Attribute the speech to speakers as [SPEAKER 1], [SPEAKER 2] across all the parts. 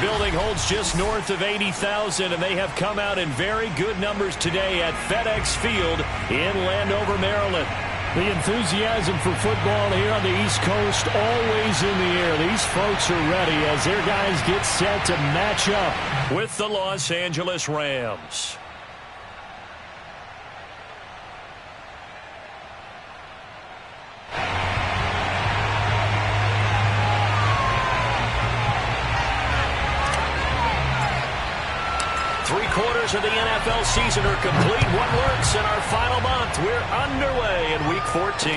[SPEAKER 1] building holds just north of 80,000, and they have come out in very good numbers today at FedEx Field in Landover, Maryland.
[SPEAKER 2] The enthusiasm for football here on the East Coast always in the air. These folks are ready as their guys get set to match up
[SPEAKER 1] with the Los Angeles Rams. Three-quarters of the NFL season are complete. What works in our final month? We're underway in Week 14.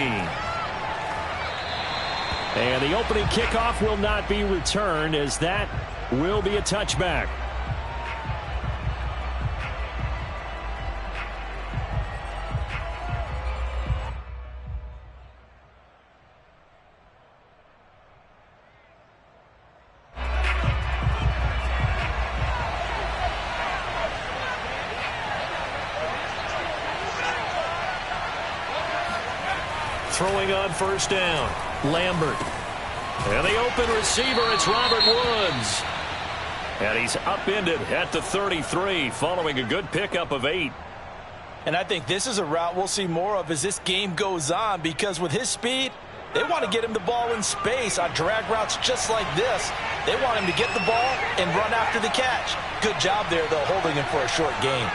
[SPEAKER 2] And the opening kickoff will not be returned, as that will be a touchback.
[SPEAKER 1] Throwing on first down, Lambert. And the open receiver, it's Robert Woods. And he's upended at the 33, following a good pickup of 8.
[SPEAKER 3] And I think this is a route we'll see more of as this game goes on, because with his speed, they want to get him the ball in space on drag routes just like this. They want him to get the ball and run after the catch. Good job there, though, holding him for a short gain.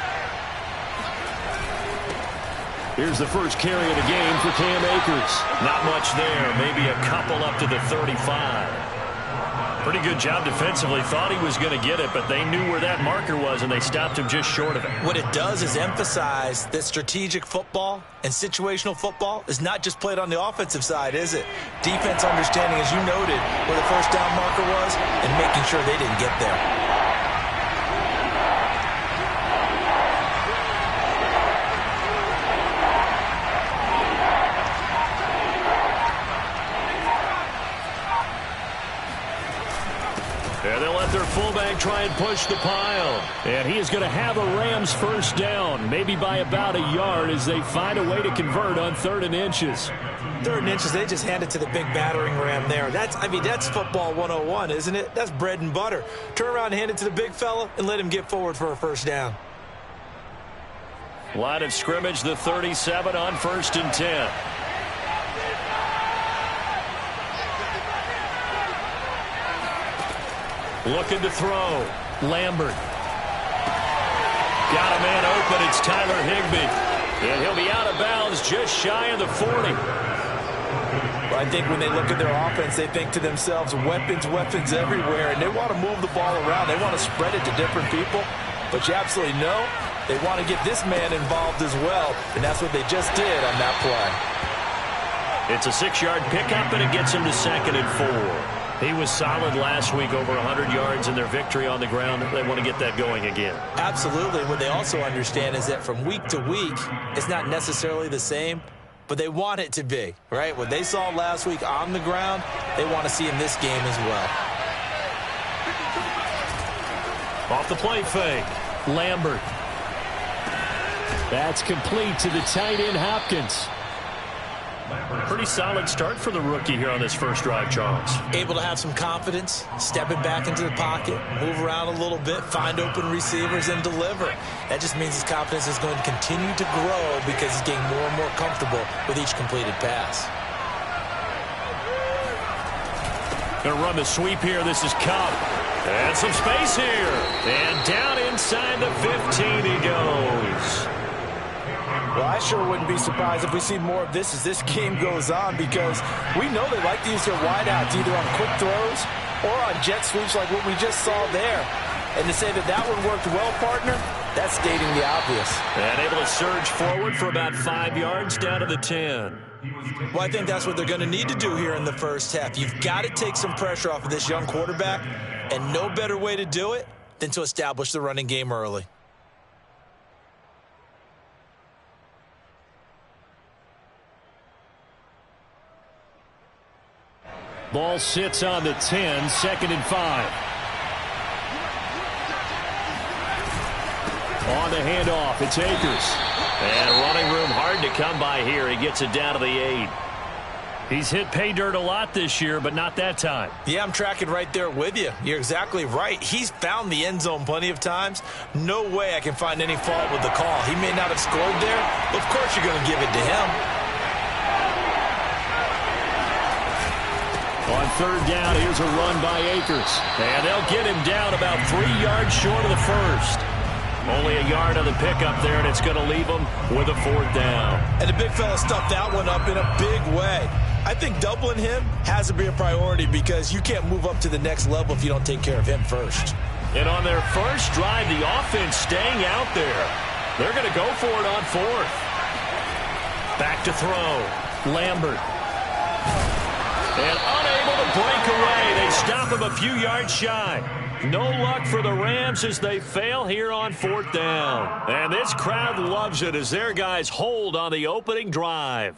[SPEAKER 2] Here's the first carry of the game for Cam Akers.
[SPEAKER 1] Not much there. Maybe a couple up to the 35. Pretty good job defensively. Thought he was going to get it, but they knew where that marker was, and they stopped him just short of it.
[SPEAKER 3] What it does is emphasize that strategic football and situational football is not just played on the offensive side, is it? Defense understanding, as you noted, where the first down marker was and making sure they didn't get there.
[SPEAKER 1] And they'll let their fullback try and push the pile.
[SPEAKER 2] And he is going to have a Rams first down, maybe by about a yard, as they find a way to convert on 3rd and inches.
[SPEAKER 3] 3rd and inches, they just hand it to the big battering ram there. That's football 101, isn't it? That's bread and butter. Turn around and hand it to the big fella and let him get forward for a first down.
[SPEAKER 1] Line of scrimmage, the 37 on 1st and 10. Looking to throw. Lambert. Got a man open. It's Tyler Higbee. And he'll be out of bounds just shy of the 40.
[SPEAKER 3] Well, I think when they look at their offense, they think to themselves, weapons, weapons everywhere. And they want to move the ball around. They want to spread it to different people. But you absolutely know they want to get this man involved as well. And that's what they just did on that play.
[SPEAKER 1] It's a 6-yard pickup, and it gets him to 2nd and 4. He was solid last week, over 100 yards in their victory on the ground. They want to get that going again.
[SPEAKER 3] Absolutely. What they also understand is that from week to week, it's not necessarily the same, but they want it to be, right? What they saw last week on the ground, they want to see in this game as well.
[SPEAKER 1] Off the play fake, Lambert.
[SPEAKER 2] That's complete to the tight end, Hopkins.
[SPEAKER 1] Pretty solid start for the rookie here on this first drive, Charles.
[SPEAKER 3] Able to have some confidence, stepping back into the pocket, move around a little bit, find open receivers, and deliver. That just means his confidence is going to continue to grow because he's getting more and more comfortable with each completed pass.
[SPEAKER 1] Going to run the sweep here. This is Cup. And some space here. And down inside the 15 he goes.
[SPEAKER 3] Well, I sure wouldn't be surprised if we see more of this as this game goes on, because we know they like to use their wideouts either on quick throws or on jet sweeps like what we just saw there. And to say that that one worked well, partner, that's stating the obvious.
[SPEAKER 1] And able to surge forward for about 5 yards down to the 10.
[SPEAKER 3] Well, I think that's what they're going to need to do here in the first half. You've got to take some pressure off of this young quarterback, and no better way to do it than to establish the running game early.
[SPEAKER 2] Ball sits on the 10, 2nd and 5. On the handoff, it's Akers.
[SPEAKER 1] And running room hard to come by here. He gets it down to the 8.
[SPEAKER 2] He's hit pay dirt a lot this year, but not that time.
[SPEAKER 3] Yeah, I'm tracking right there with you. You're exactly right. He's found the end zone plenty of times. No way I can find any fault with the call. He may not have scored there, but of course you're going to give it to him.
[SPEAKER 2] On third down, here's a run by Akers. And they'll get him down about 3 yards short of the first. Only a yard on the pickup there, and it's going to leave him with a 4th down.
[SPEAKER 3] And the big fella stuffed that one up in a big way. I think doubling him has to be a priority because you can't move up to the next level if you don't take care of him first.
[SPEAKER 1] And on their first drive, the offense staying out there. They're going to go for it on 4th. Back to throw. Lambert. And unable to break away. They stop him a few yards shy. No luck for the Rams as they fail here on 4th down. And this crowd loves it as their guys hold on the opening drive.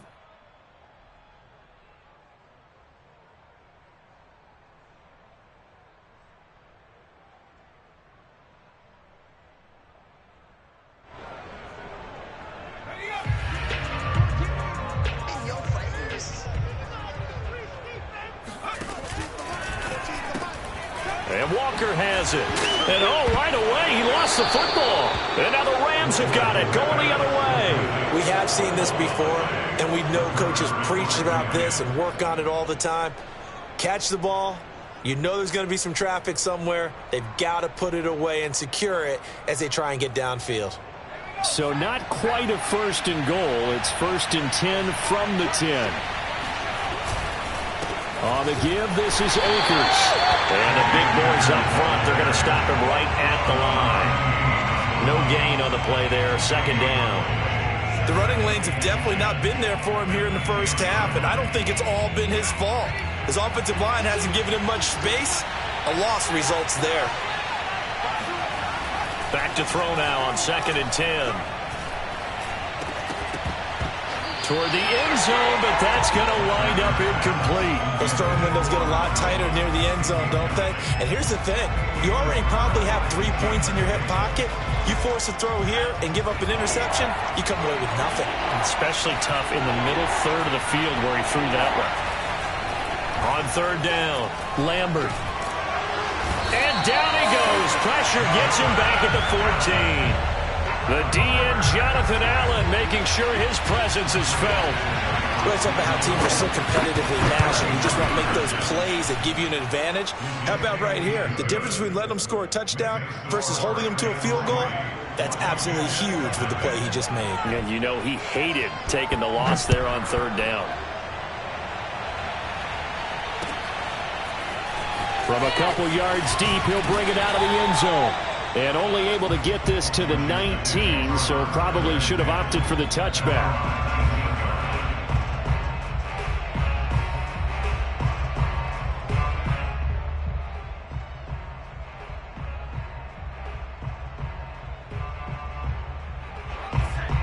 [SPEAKER 1] And Walker has it. And right away, he lost the football. And now the Rams have got it, going the other way.
[SPEAKER 3] We have seen this before, and we know coaches preach about this and work on it all the time. Catch the ball. You know there's going to be some traffic somewhere. They've got to put it away and secure it as they try and get downfield.
[SPEAKER 2] So not quite a 1st and goal. It's 1st and 10 from the 10. On the give, this is Akers.
[SPEAKER 1] And the big boys up front, they're going to stop him right at the line. No gain on the play there, 2nd down.
[SPEAKER 3] The running lanes have definitely not been there for him here in the first half, and I don't think it's all been his fault. His offensive line hasn't given him much space. A loss results there.
[SPEAKER 1] Back to throw now on 2nd and 10. Toward the end zone, but that's going to wind up incomplete.
[SPEAKER 3] Those throwing windows get a lot tighter near the end zone, don't they? And here's the thing. You already probably have 3 points in your hip pocket. You force a throw here and give up an interception, you come away with nothing.
[SPEAKER 2] Especially tough in the middle third of the field where he threw that one.
[SPEAKER 1] On 3rd down, Lambert. And down he goes. Pressure gets him back at the 14. The DN, Jonathan Allen, making sure his presence is felt.
[SPEAKER 3] Well, it's about how teams are so competitively matched, and you just want to make those plays that give you an advantage. How about right here? The difference between letting them score a touchdown versus holding them to a field goal, that's absolutely huge with the play he just made.
[SPEAKER 1] And you know he hated taking the loss there on 3rd down.
[SPEAKER 2] From a couple yards deep, he'll bring it out of the end zone. And only able to get this to the 19, so probably should have opted for the touchback.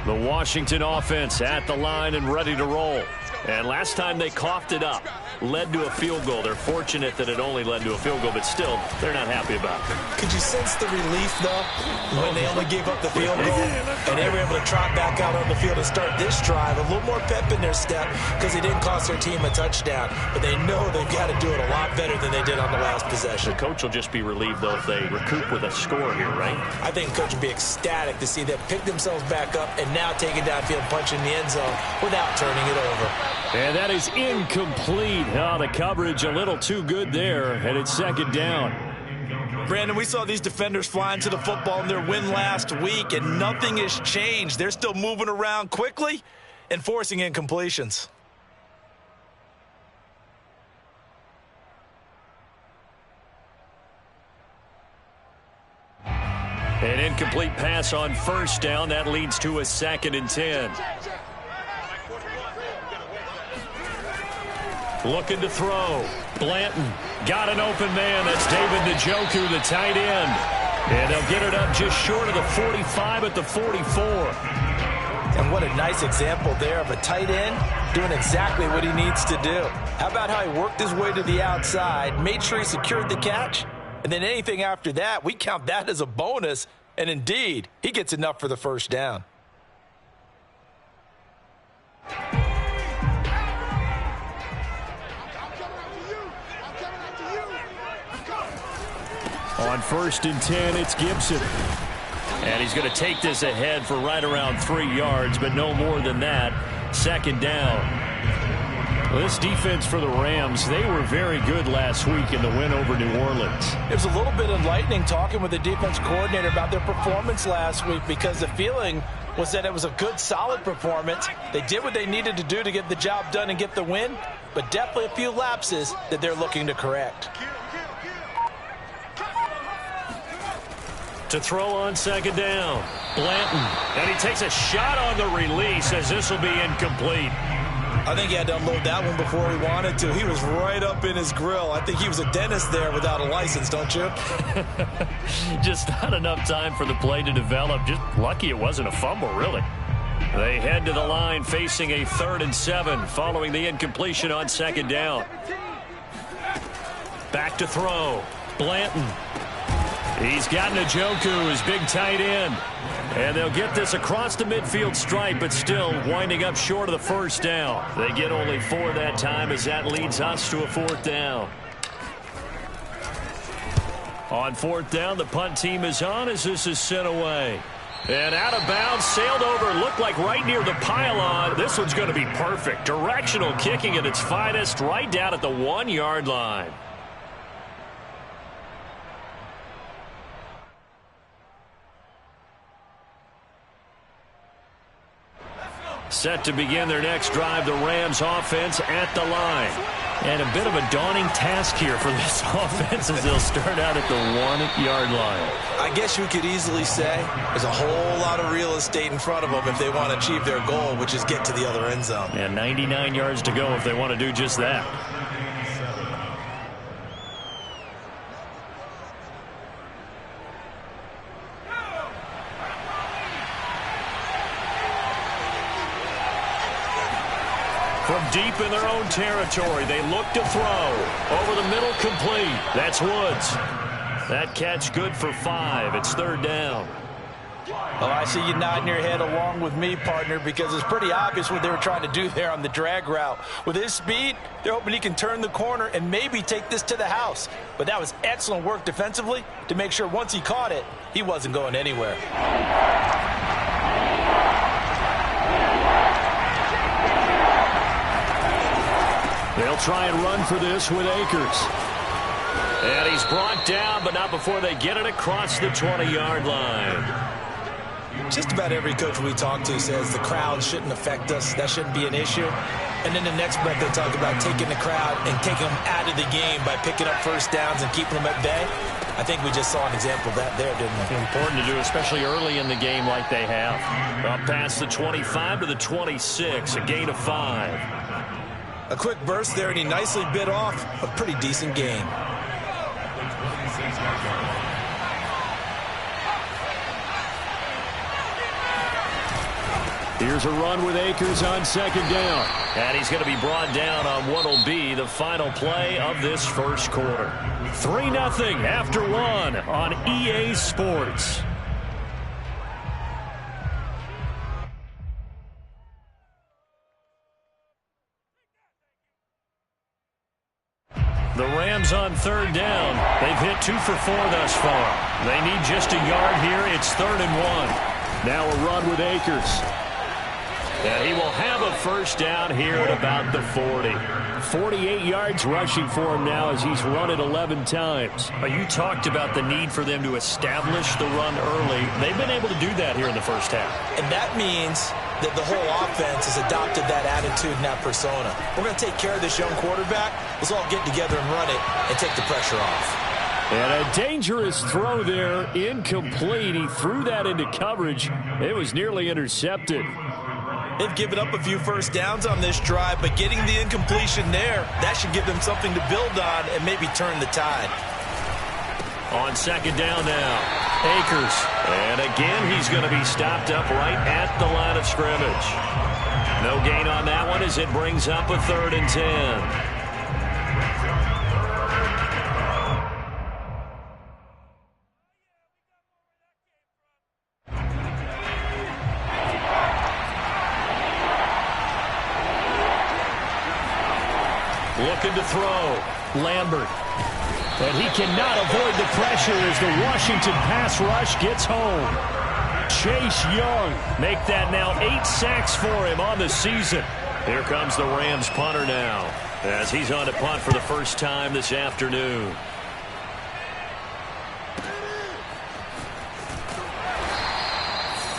[SPEAKER 2] The Washington offense at the line and ready to roll. And last time they coughed it up, led to a field goal. They're fortunate that it only led to a field goal, but still, they're not happy about it.
[SPEAKER 3] Could you sense the relief, though, when they only gave up the field goal and they were able to trot back out on the field and start this drive? A little more pep in their step because they didn't cost their team a touchdown, but they know they've got to do it a lot better than they did on the last possession.
[SPEAKER 1] The coach will just be relieved, though, if they recoup with a score here, right?
[SPEAKER 3] I think the coach would be ecstatic to see them pick themselves back up and now take it downfield, punch in the end zone without turning it over.
[SPEAKER 2] And that is incomplete. Oh, the coverage a little too good there, and it's 2nd down.
[SPEAKER 3] Brandon, we saw these defenders flying to the football in their win last week, and nothing has changed. They're still moving around quickly and forcing incompletions.
[SPEAKER 1] An incomplete pass on 1st down. That leads to a 2nd and 10. Looking to throw. Blanton got an open man. That's David Njoku, the tight end. And they'll get it up just short of the 45 at the 44.
[SPEAKER 3] And what a nice example there of a tight end doing exactly what he needs to do. How about how he worked his way to the outside, made sure he secured the catch, and then anything after that, we count that as a bonus. And indeed, he gets enough for the 1st down.
[SPEAKER 1] On 1st and 10, it's Gibson. And he's going to take this ahead for right around 3 yards, but no more than that. 2nd down. Well, this defense for the Rams, they were very good last week in the win over New Orleans.
[SPEAKER 3] It was a little bit enlightening talking with the defense coordinator about their performance last week, because the feeling was that it was a good, solid performance. They did what they needed to do to get the job done and get the win, but definitely a few lapses that they're looking to correct.
[SPEAKER 1] To throw on 2nd down, Blanton. And he takes a shot on the release as this will be incomplete.
[SPEAKER 3] I think he had to unload that one before he wanted to. He was right up in his grill. I think he was a dentist there without a license, don't you?
[SPEAKER 1] Just not enough time for the play to develop. Just lucky it wasn't a fumble, really. They head to the line facing a 3rd and 7 following the incompletion on 2nd down. Back to throw. Blanton. He's got Njoku, his big tight end. And they'll get this across the midfield stripe, but still winding up short of the 1st down. They get only 4 that time as that leads us to a 4th down. On 4th down, the punt team is on as this is sent away. And out of bounds, sailed over, looked like right near the pylon. This one's going to be perfect. Directional kicking at its finest, right down at the 1-yard line. Set to begin their next drive, the Rams offense at the line. And a bit of a daunting task here for this offense as they'll start out at the 1-yard line.
[SPEAKER 3] I guess you could easily say there's a whole lot of real estate in front of them if they want to achieve their goal, which is get to the other end zone.
[SPEAKER 1] And 99 yards to go if they want to do just that. From deep in their own territory, they look to throw. Over the middle, complete. That's Woods. That catch good for 5. It's 3rd down.
[SPEAKER 3] Oh, I see you nodding your head along with me, partner, because it's pretty obvious what they were trying to do there on the drag route. With his speed, they're hoping he can turn the corner and maybe take this to the house. But that was excellent work defensively to make sure once he caught it, he wasn't going anywhere.
[SPEAKER 1] They'll try and run for this with Akers. And he's brought down, but not before they get it across the 20-yard line.
[SPEAKER 3] Just about every coach we talk to says the crowd shouldn't affect us. That shouldn't be an issue. And then the next breath they talk about taking the crowd and taking them out of the game by picking up 1st downs and keeping them at bay. I think we just saw an example of that there, didn't we?
[SPEAKER 1] Important to do, especially early in the game like they have. Up past the 25 to the 26, a gain of 5.
[SPEAKER 3] A quick burst there, and he nicely bit off a pretty decent gain.
[SPEAKER 1] Here's a run with Akers on 2nd down. And he's going to be brought down on what will be the final play of this 1st quarter. 3-0 after 1 on EA Sports. The Rams on 3rd down. They've hit 2 for 4 thus far. They need just a yard here. It's 3rd and 1. Now a run with Akers. And he will have a 1st down here at about the 40. 48 yards rushing for him now as he's run it 11 times. You talked about the need for them to establish the run early. They've been able to do that here in the 1st half.
[SPEAKER 3] And that means that the whole offense has adopted that attitude and that persona. We're going to take care of this young quarterback. Let's all get together and run it and take the pressure off.
[SPEAKER 1] And a dangerous throw there, incomplete. He threw that into coverage. It was nearly intercepted.
[SPEAKER 3] They've given up a few 1st downs on this drive, but getting the incompletion there, that should give them something to build on and maybe turn the tide.
[SPEAKER 1] On 2nd down now, Akers. And again, he's going to be stopped up right at the line of scrimmage. No gain on that one as it brings up a 3rd and 10. Looking to throw. Lambert. And he cannot avoid the pressure as the Washington pass rush gets home. Chase Young make that now 8 sacks for him on the season. Here comes the Rams punter now as he's on to punt for the first time this afternoon.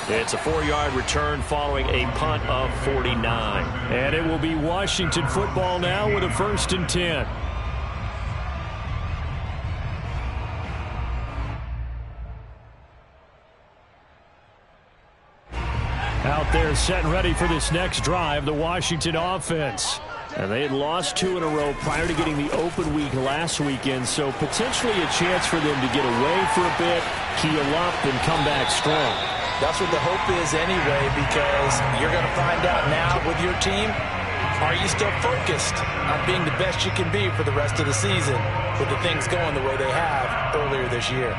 [SPEAKER 1] It's a 4-yard return following a punt of 49. And it will be Washington football now with a 1st and 10. Out there set and ready for this next drive, the Washington offense. And they had lost 2 in a row prior to getting the open week last weekend, so potentially a chance for them to get away for a bit, heal up, and come back strong.
[SPEAKER 3] That's what the hope is anyway, because you're going to find out now with your team, are you still focused on being the best you can be for the rest of the season with the things going the way they have earlier this year?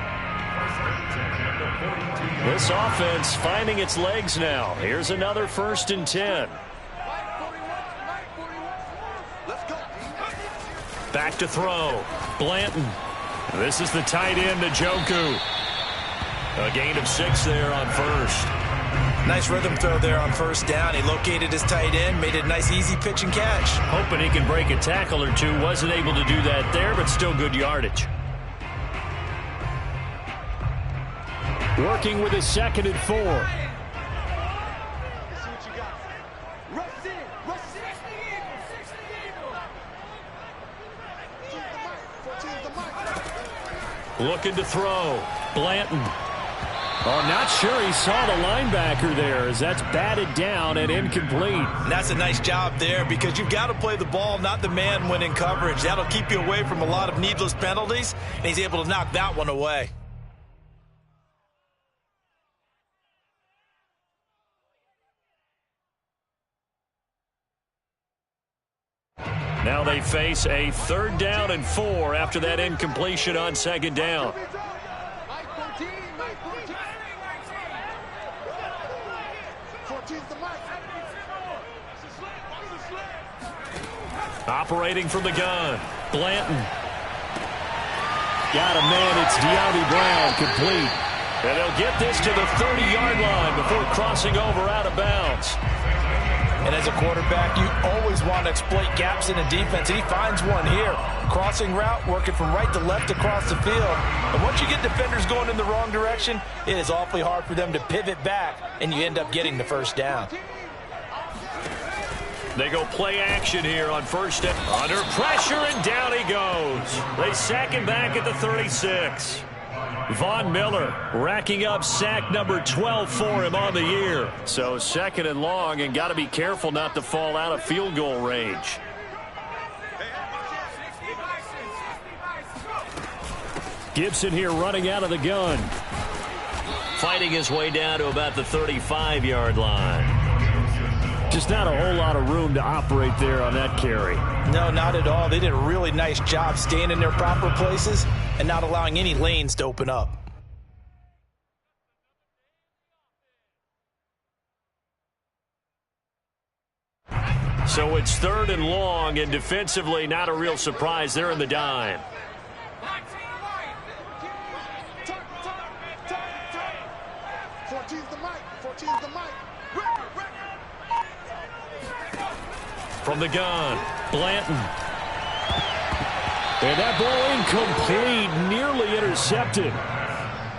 [SPEAKER 1] This offense finding its legs now. Here's another 1st and 10. Back to throw. Blanton. This is the tight end, Njoku. A gain of 6 there on 1st.
[SPEAKER 3] Nice rhythm throw there on 1st down. He located his tight end, made it a nice easy pitch and catch.
[SPEAKER 1] Hoping he can break a tackle or two. Wasn't able to do that there, but still good yardage. Working with his 2nd and 4. Looking to throw. Blanton. Oh, not sure he saw the linebacker there as that's batted down and incomplete.
[SPEAKER 3] And that's a nice job there because you've got to play the ball, not the man when in coverage. That'll keep you away from a lot of needless penalties, and he's able to knock that one away.
[SPEAKER 1] Now they face a 3rd down and 4 after that incompletion on 2nd down. Operating from the gun. Blanton. Got a man. It's De'Ami Brown complete. And they'll get this to the 30-yard line before crossing over out of bounds.
[SPEAKER 3] And as a quarterback, you always want to exploit gaps in the defense, and he finds one here. Crossing route, working from right to left across the field. And once you get defenders going in the wrong direction, it is awfully hard for them to pivot back, and you end up getting the 1st down.
[SPEAKER 1] They go play action here on 1st down. Under pressure, and down he goes. They sack him back at the 36. Von Miller racking up sack number 12 for him on the year. So 2nd and long, and got to be careful not to fall out of field goal range. Gibson here running out of the gun. Fighting his way down to about the 35-yard line. Just not a whole lot of room to operate there on that carry.
[SPEAKER 3] No, not at all. They did a really nice job staying in their proper places and not allowing any lanes to open up.
[SPEAKER 1] So it's 3rd and long, and defensively not a real surprise. They're in the dime. From the gun, Blanton. And that ball incomplete, nearly intercepted.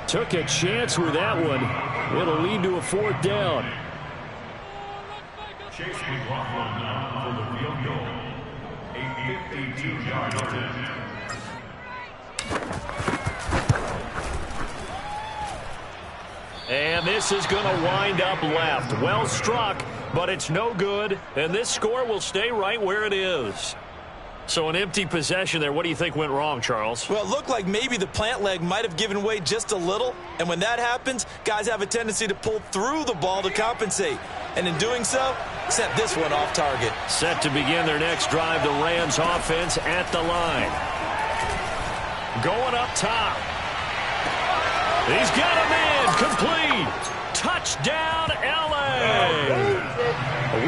[SPEAKER 1] Took a chance with that one. It'll lead to a 4th down.
[SPEAKER 2] Chase McLaughlin now for the field goal. A 52-yard attempt.
[SPEAKER 1] And this is going to wind up left. Well struck, but it's no good. And this score will stay right where it is. So an empty possession there. What do you think went wrong, Charles?
[SPEAKER 3] Well, it looked like maybe the plant leg might have given way just a little. And when that happens, guys have a tendency to pull through the ball to compensate. And in doing so, sent this one off target.
[SPEAKER 1] Set to begin their next drive, the Rams offense at the line. Going up top. He's got a man, complete. Touchdown, L.A.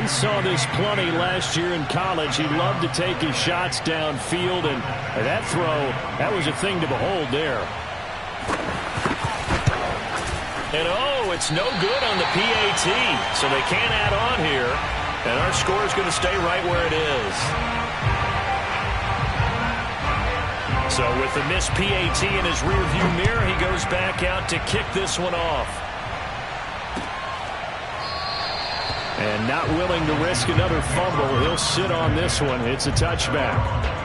[SPEAKER 1] We saw this plenty last year in college. He loved to take his shots downfield, and that throw, that was a thing to behold there. And, it's no good on the PAT, so they can't add on here. And our score is going to stay right where it is. So with the missed PAT in his rearview mirror, he goes back out to kick this one off. And not willing to risk another fumble, he'll sit on this one. It's a touchback.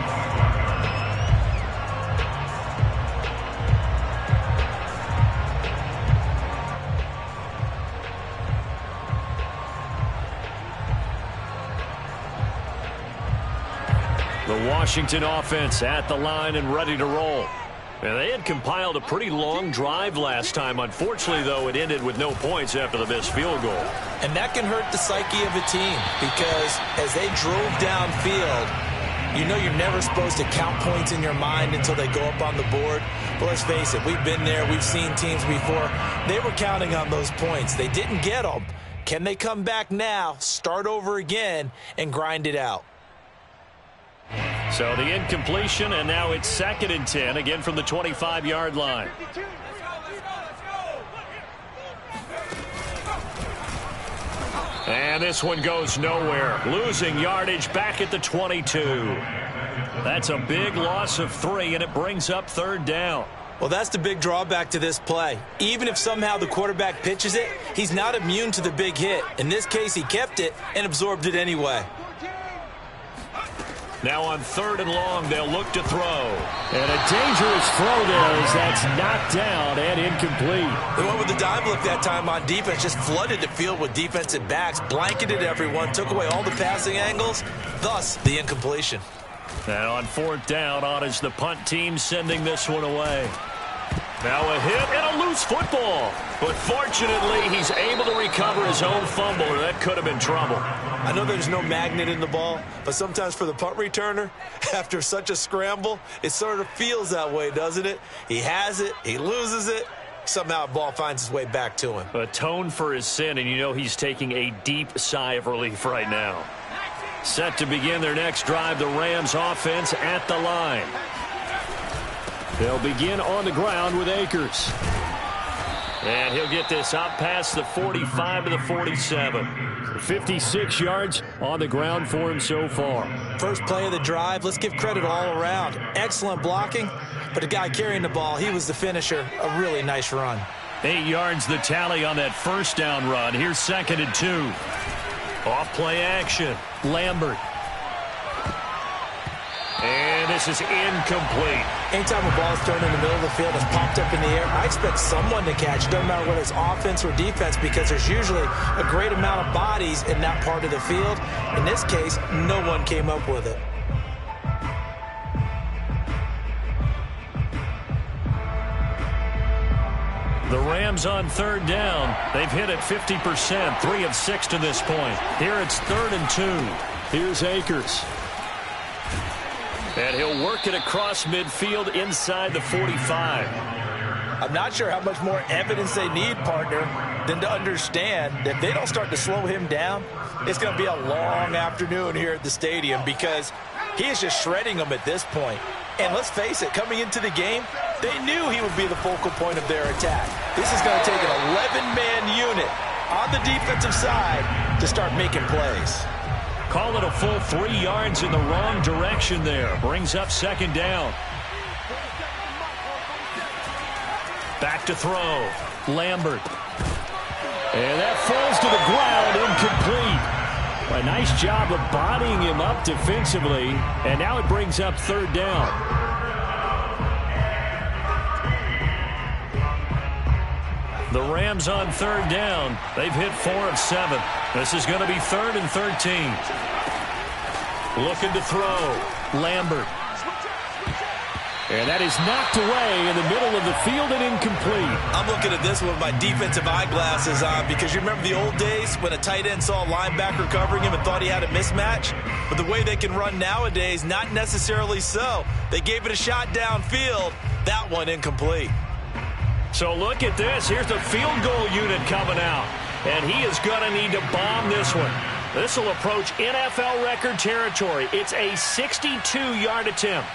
[SPEAKER 1] The Washington offense at the line and ready to roll. And they had compiled a pretty long drive last time. Unfortunately, though, it ended with no points after the missed field goal.
[SPEAKER 3] And that can hurt the psyche of a team because as they drove downfield, you know you're never supposed to count points in your mind until they go up on the board. But let's face it, we've been there. We've seen teams before. They were counting on those points. They didn't get them. Can they come back now, start over again, and grind it out?
[SPEAKER 1] So the incompletion, and now it's 2nd and 10, again from the 25-yard line. And this one goes nowhere. Losing yardage back at the 22. That's a big loss of 3, and it brings up 3rd down.
[SPEAKER 3] Well, that's the big drawback to this play. Even if somehow the quarterback pitches it, he's not immune to the big hit. In this case, he kept it and absorbed it anyway.
[SPEAKER 1] Now on 3rd and long, they'll look to throw. And a dangerous throw there as that's knocked down and incomplete.
[SPEAKER 3] They went with the dive look that time on defense, just flooded the field with defensive backs, blanketed everyone, took away all the passing angles, thus the incompletion.
[SPEAKER 1] And on 4th down, on is the punt team sending this one away. Now a hit and a loose football. But fortunately, he's able to recover his own fumble, or that could have been trouble.
[SPEAKER 3] I know there's no magnet in the ball, but sometimes for the punt returner, after such a scramble, it sort of feels that way, doesn't it? He has it, he loses it, somehow the ball finds its way back to him.
[SPEAKER 1] Atone for his sin, and you know he's taking a deep sigh of relief right now. Set to begin their next drive, the Rams offense at the line. They'll begin on the ground with Akers. And he'll get this out past the 45 to the 47. 56 yards on the ground for him so far.
[SPEAKER 3] First play of the drive, let's give credit all around. Excellent blocking, but the guy carrying the ball, he was the finisher. A really nice run.
[SPEAKER 1] 8 yards the tally on that first down run. Here's 2nd and 2. Off play action. Lambert. And this is incomplete.
[SPEAKER 3] Anytime a ball is thrown in the middle of the field, it's popped up in the air, I expect someone to catch. Doesn't matter whether it's offense or defense, because there's usually a great amount of bodies in that part of the field. In this case, no one came up with it.
[SPEAKER 1] The Rams on 3rd down. They've hit it 50%, 3 of 6 to this point. Here it's 3rd and 2. Here's Akers. And he'll work it across midfield inside the 45.
[SPEAKER 3] I'm not sure how much more evidence they need, partner, than to understand that if they don't start to slow him down, it's going to be a long afternoon here at the stadium because he is just shredding them at this point. And let's face it, coming into the game, they knew he would be the focal point of their attack. This is going to take an 11-man unit on the defensive side to start making plays.
[SPEAKER 1] Call it a full 3 yards in the wrong direction there. Brings up 2nd down. Back to throw. Lambert. And that falls to the ground, incomplete. A nice job of bodying him up defensively. And now it brings up 3rd down. The Rams on 3rd down. They've hit 4 of 7. This is going to be 3rd and 13. Looking to throw. Lambert. And that is knocked away in the middle of the field and incomplete.
[SPEAKER 3] I'm looking at this with my defensive eyeglasses on because you remember the old days when a tight end saw a linebacker covering him and thought he had a mismatch? But the way they can run nowadays, not necessarily so. They gave it a shot downfield. That one incomplete.
[SPEAKER 1] So look at this. Here's the field goal unit coming out. And he is going to need to bomb this one. This will approach NFL record territory. It's a 62-yard attempt.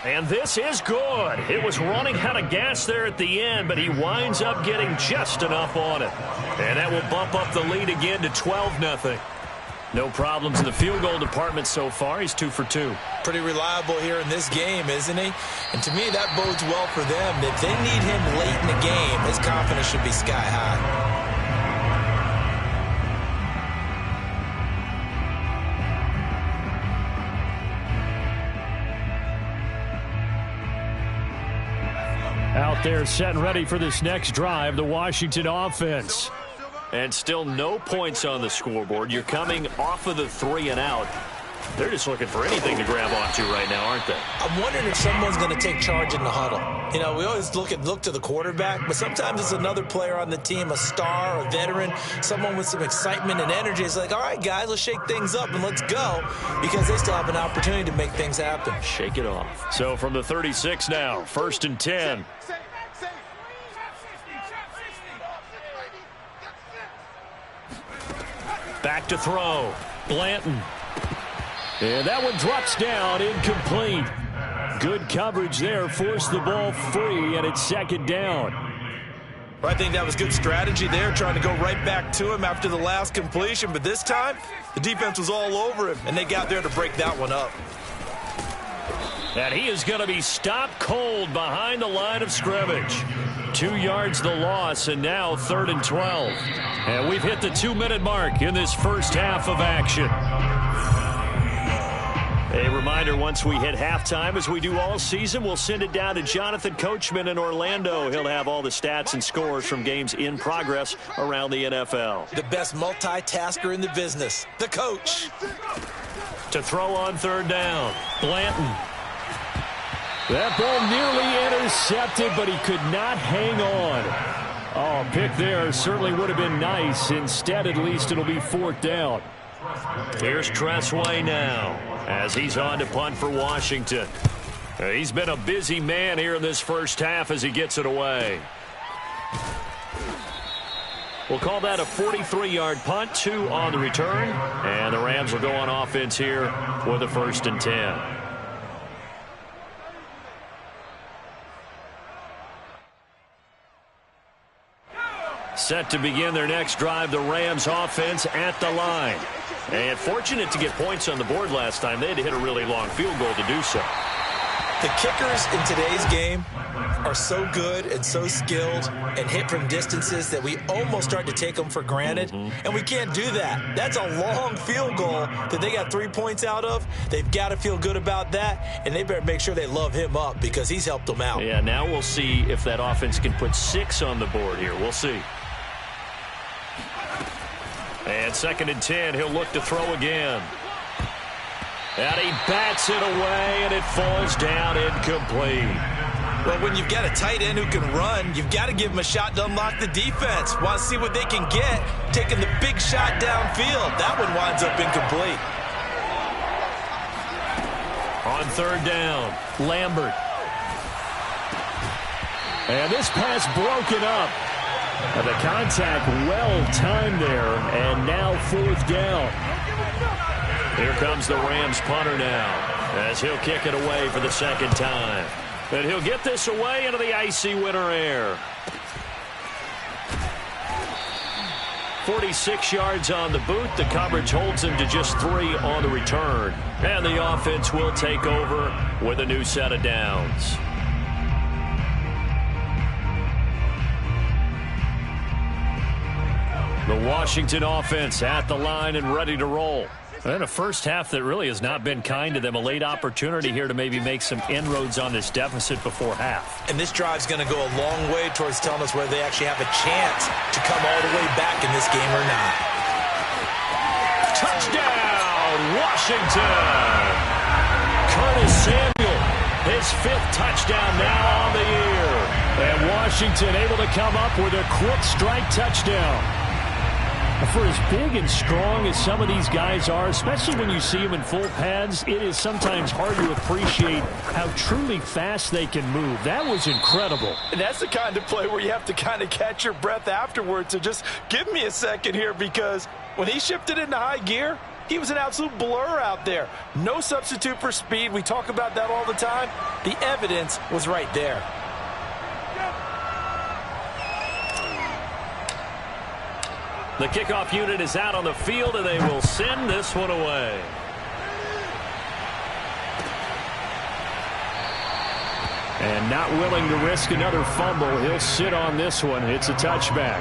[SPEAKER 1] And this is good. It was running out of gas there at the end, but he winds up getting just enough on it. And that will bump up the lead again to 12-0. No problems in the field goal department so far. He's 2 for 2.
[SPEAKER 3] Pretty reliable here in this game, isn't he? And to me, that bodes well for them. If they need him late in the game, his confidence should be sky high.
[SPEAKER 1] Out there set and ready for this next drive, the Washington offense. And still no points on the scoreboard. You're coming off of the 3 and out. They're just looking for anything to grab onto right now, aren't they?
[SPEAKER 3] I'm wondering if someone's going to take charge in the huddle. You know, we always look to the quarterback, but sometimes it's another player on the team, a star, a veteran, someone with some excitement and energy. It's like, all right, guys, let's shake things up and let's go, because they still have an opportunity to make things happen.
[SPEAKER 1] Shake it off. So from the 36 now, 1st and 10. Back to throw. Blanton. And that one drops down, incomplete. Good coverage there, forced the ball free, and it's 2nd down.
[SPEAKER 3] I think that was good strategy there, trying to go right back to him after the last completion. But this time, the defense was all over him, and they got there to break that one up.
[SPEAKER 1] And he is going to be stopped cold behind the line of scrimmage. 2 yards the loss, and now 3rd and 12. And we've hit the 2-minute mark in this first half of action. A reminder, once we hit halftime, as we do all season, we'll send it down to Jonathan Coachman in Orlando. He'll have all the stats and scores from games in progress around the NFL.
[SPEAKER 3] The best multitasker in the business, the coach.
[SPEAKER 1] To throw on 3rd down, Blanton. That ball nearly intercepted, but he could not hang on. Oh, pick there certainly would have been nice. Instead, at least it'll be 4th down. Here's Tressway now, as he's on to punt for Washington. He's been a busy man here in this first half as he gets it away. We'll call that a 43-yard punt, 2 on the return. And the Rams will go on offense here with a 1st and 10. Set to begin their next drive, the Rams offense at the line. And fortunate to get points on the board last time. They had to hit a really long field goal to do so.
[SPEAKER 3] The kickers in today's game are so good and so skilled and hit from distances that we almost start to take them for granted. And we can't do that. That's a long field goal that they got 3 points out of. They've got to feel good about that, and they better make sure they love him up because he's helped them out.
[SPEAKER 1] Yeah, now we'll see if that offense can put 6 on the board here. We'll see. And 2nd and 10, he'll look to throw again. And he bats it away, and it falls down incomplete.
[SPEAKER 3] Well, when you've got a tight end who can run, you've got to give him a shot to unlock the defense. Want to see what they can get, taking the big shot downfield. That one winds up incomplete.
[SPEAKER 1] On 3rd down, Lambert. And this pass broken up. And the contact well-timed there, and now 4th down. Here comes the Rams punter now, as he'll kick it away for the 2nd time. And he'll get this away into the icy winter air. 46 yards on the boot. The coverage holds him to just 3 on the return. And the offense will take over with a new set of downs. The Washington offense at the line and ready to roll. And a first half that really has not been kind to them. A late opportunity here to maybe make some inroads on this deficit before half.
[SPEAKER 3] And this drive's going to go a long way towards telling us whether they actually have a chance to come all the way back in this game or not.
[SPEAKER 1] Touchdown, Washington! Curtis Samuel, his 5th touchdown now on the year. And Washington able to come up with a quick strike touchdown. For as big and strong as some of these guys are, especially when you see them in full pads, it is sometimes hard to appreciate how truly fast they can move. That was incredible.
[SPEAKER 3] And that's the kind of play where you have to kind of catch your breath afterwards. So just give me a second here, because when he shifted into high gear, he was an absolute blur out there. No substitute for speed. We talk about that all the time. The evidence was right there.
[SPEAKER 1] The kickoff unit is out on the field, and they will send this one away. And not willing to risk another fumble, he'll sit on this one. It's a touchback.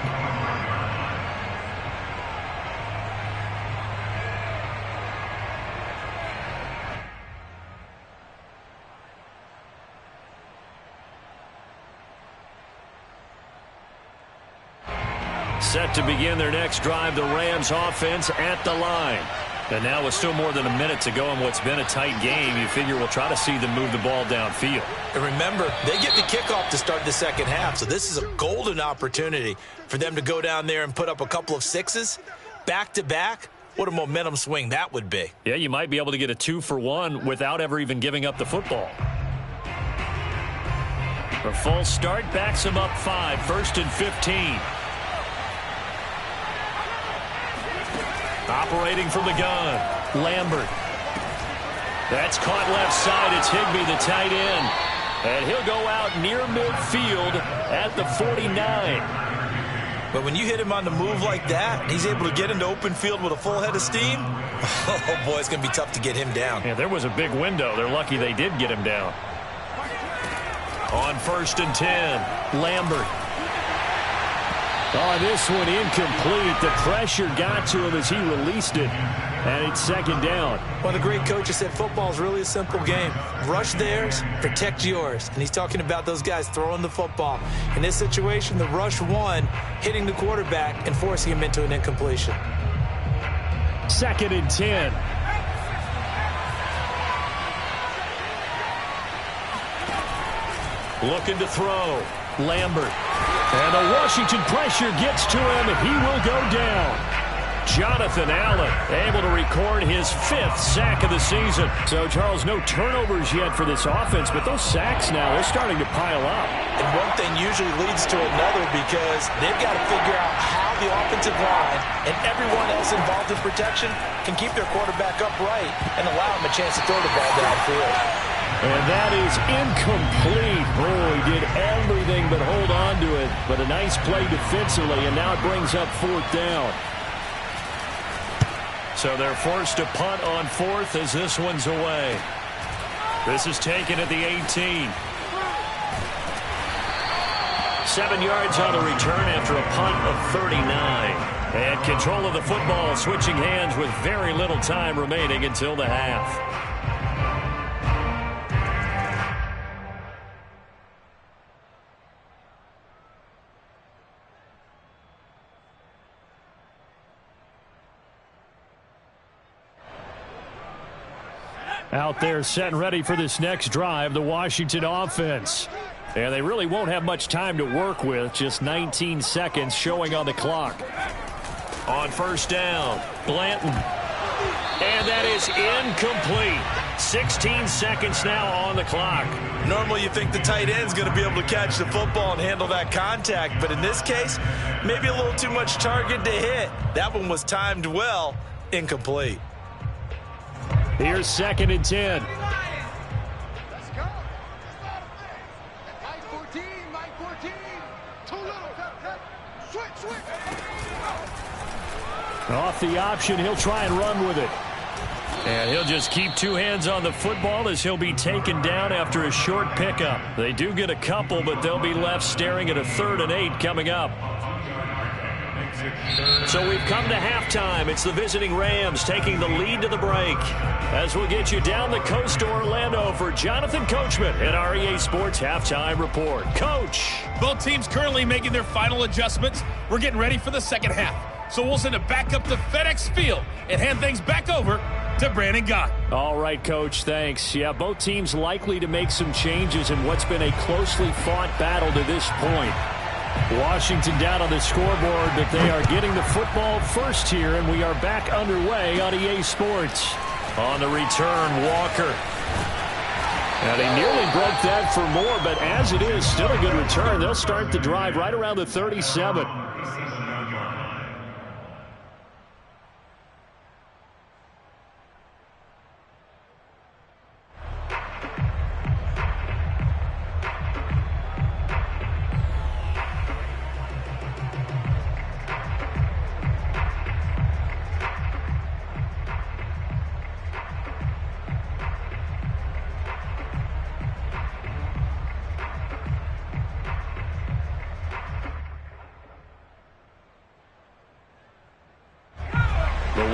[SPEAKER 1] Set to begin their next drive, the Rams offense at the line. And now with still more than a minute to go in what's been a tight game, you figure we'll try to see them move the ball downfield.
[SPEAKER 3] And remember, they get the kickoff to start the second half, so this is a golden opportunity for them to go down there and put up a couple of sixes back-to-back. What a momentum swing that would be.
[SPEAKER 1] Yeah, you might be able to get a 2-for-1 without ever even giving up the football. A false start backs them up 5, 1st and 15. Operating from the gun, Lambert. That's caught left side. It's Higbee, the tight end. And he'll go out near midfield at the 49.
[SPEAKER 3] But when you hit him on the move like that, he's able to get into open field with a full head of steam. Oh, boy, it's going to be tough to get him down.
[SPEAKER 1] Yeah, there was a big window. They're lucky they did get him down. On 1st and 10, Lambert. Oh, this one incomplete. The pressure got to him as he released it. And it's 2nd down.
[SPEAKER 3] One of the great coaches said football is really a simple game. Rush theirs, protect yours. And he's talking about those guys throwing the football. In this situation, the rush one, hitting the quarterback and forcing him into an incompletion.
[SPEAKER 1] 2nd and 10. Looking to throw. Lambert. And the Washington pressure gets to him, and he will go down. Jonathan Allen able to record his 5th sack of the season. So, Charles, no turnovers yet for this offense, but those sacks now, they're starting to pile up.
[SPEAKER 3] And one thing usually leads to another, because they've got to figure out how the offensive line and everyone else involved in protection can keep their quarterback upright and allow him a chance to throw the ball downfield.
[SPEAKER 1] And that is incomplete. Oh, he did everything but hold on to it. But a nice play defensively, and now it brings up 4th down. So they're forced to punt on 4th as this one's away. This is taken at the 18. 7 yards on the return after a punt of 39. And control of the football, switching hands with very little time remaining until the half. Out there set and ready for this next drive, the Washington offense. And they really won't have much time to work with, just 19 seconds showing on the clock. On 1st down, Blanton. And that is incomplete. 16 seconds now on the clock.
[SPEAKER 3] Normally you think the tight end's going to be able to catch the football and handle that contact, but in this case, maybe a little too much target to hit. That one was timed well, incomplete.
[SPEAKER 1] Here's 2nd and 10.
[SPEAKER 4] Let's go. 9-14, 9-14. Too little. Cut. Switch.
[SPEAKER 1] Off the option, he'll try and run with it. And he'll just keep 2 hands on the football as he'll be taken down after a short pickup. They do get a couple, but they'll be left staring at a 3rd and 8 coming up. So we've come to halftime. It's the visiting Rams taking the lead to the break. As we'll get you down the coast to Orlando for Jonathan Coachman at our EA Sports Halftime Report. Coach.
[SPEAKER 5] Both teams currently making their final adjustments. We're getting ready for the second half. So we'll send it back up to FedEx Field and hand things back over to Brandon Gott.
[SPEAKER 1] All right, Coach, thanks. Yeah, both teams likely to make some changes in what's been a closely fought battle to this point. Washington down on the scoreboard, but they are getting the football first here, and we are back underway on EA Sports. On the return, Walker. And he nearly broke that for more, but as it is, still a good return. They'll start the drive right around the 37.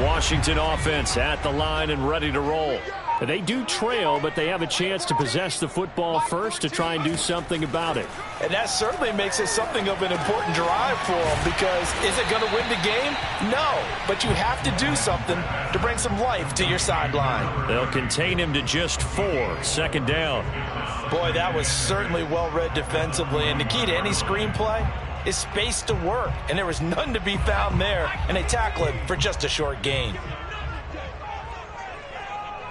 [SPEAKER 1] Washington offense at the line and ready to roll. They do trail, but they have a chance to possess the football first to try and do something about it.
[SPEAKER 3] And that certainly makes it something of an important drive for them, because is it going to win the game? No, but you have to do something to bring some life to your sideline.
[SPEAKER 1] They'll contain him to just 4, second down.
[SPEAKER 3] Boy, that was certainly well read defensively, and the key to any screenplay is space to work, and there was none to be found there, and they tackle him for just a short gain.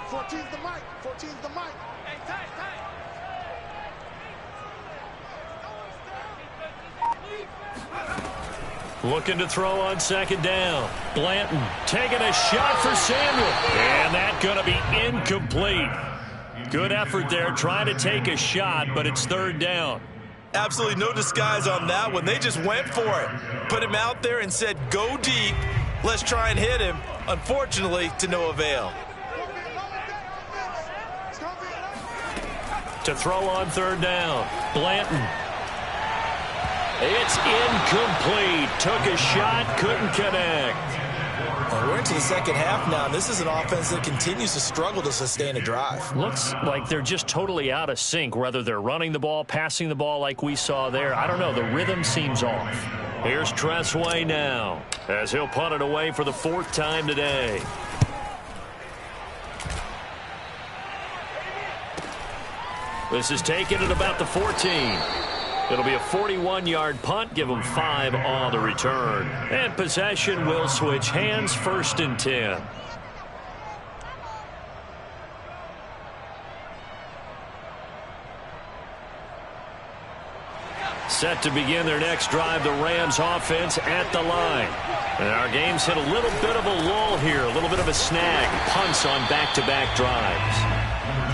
[SPEAKER 4] 14's the mic. 14's the mic. Hey, tight.
[SPEAKER 1] Looking to throw on second down. Blanton taking a shot for Samuel, and that's going to be incomplete. Good effort there trying to take a shot, but it's third down.
[SPEAKER 3] Absolutely no disguise on that one. They just went for it. Put him out there and said, go deep. Let's try and hit him. Unfortunately, to no avail.
[SPEAKER 1] To throw on third down. Blanton. It's incomplete. Took a shot, couldn't connect.
[SPEAKER 3] Well, we're into the second half now. This is an offense that continues to struggle to sustain a drive.
[SPEAKER 1] Looks like they're just totally out of sync, whether they're running the ball, passing the ball like we saw there. I don't know. The rhythm seems off. Here's Tressway now, as he'll punt it away for the 4th time today. This is taken at about the 14. It'll be a 41-yard punt. Give them 5 on the return. And possession will switch hands, 1st and 10. Set to begin their next drive, the Rams offense at the line. And our game's hit a little bit of a lull here, a little bit of a snag. Punts on back-to-back drives.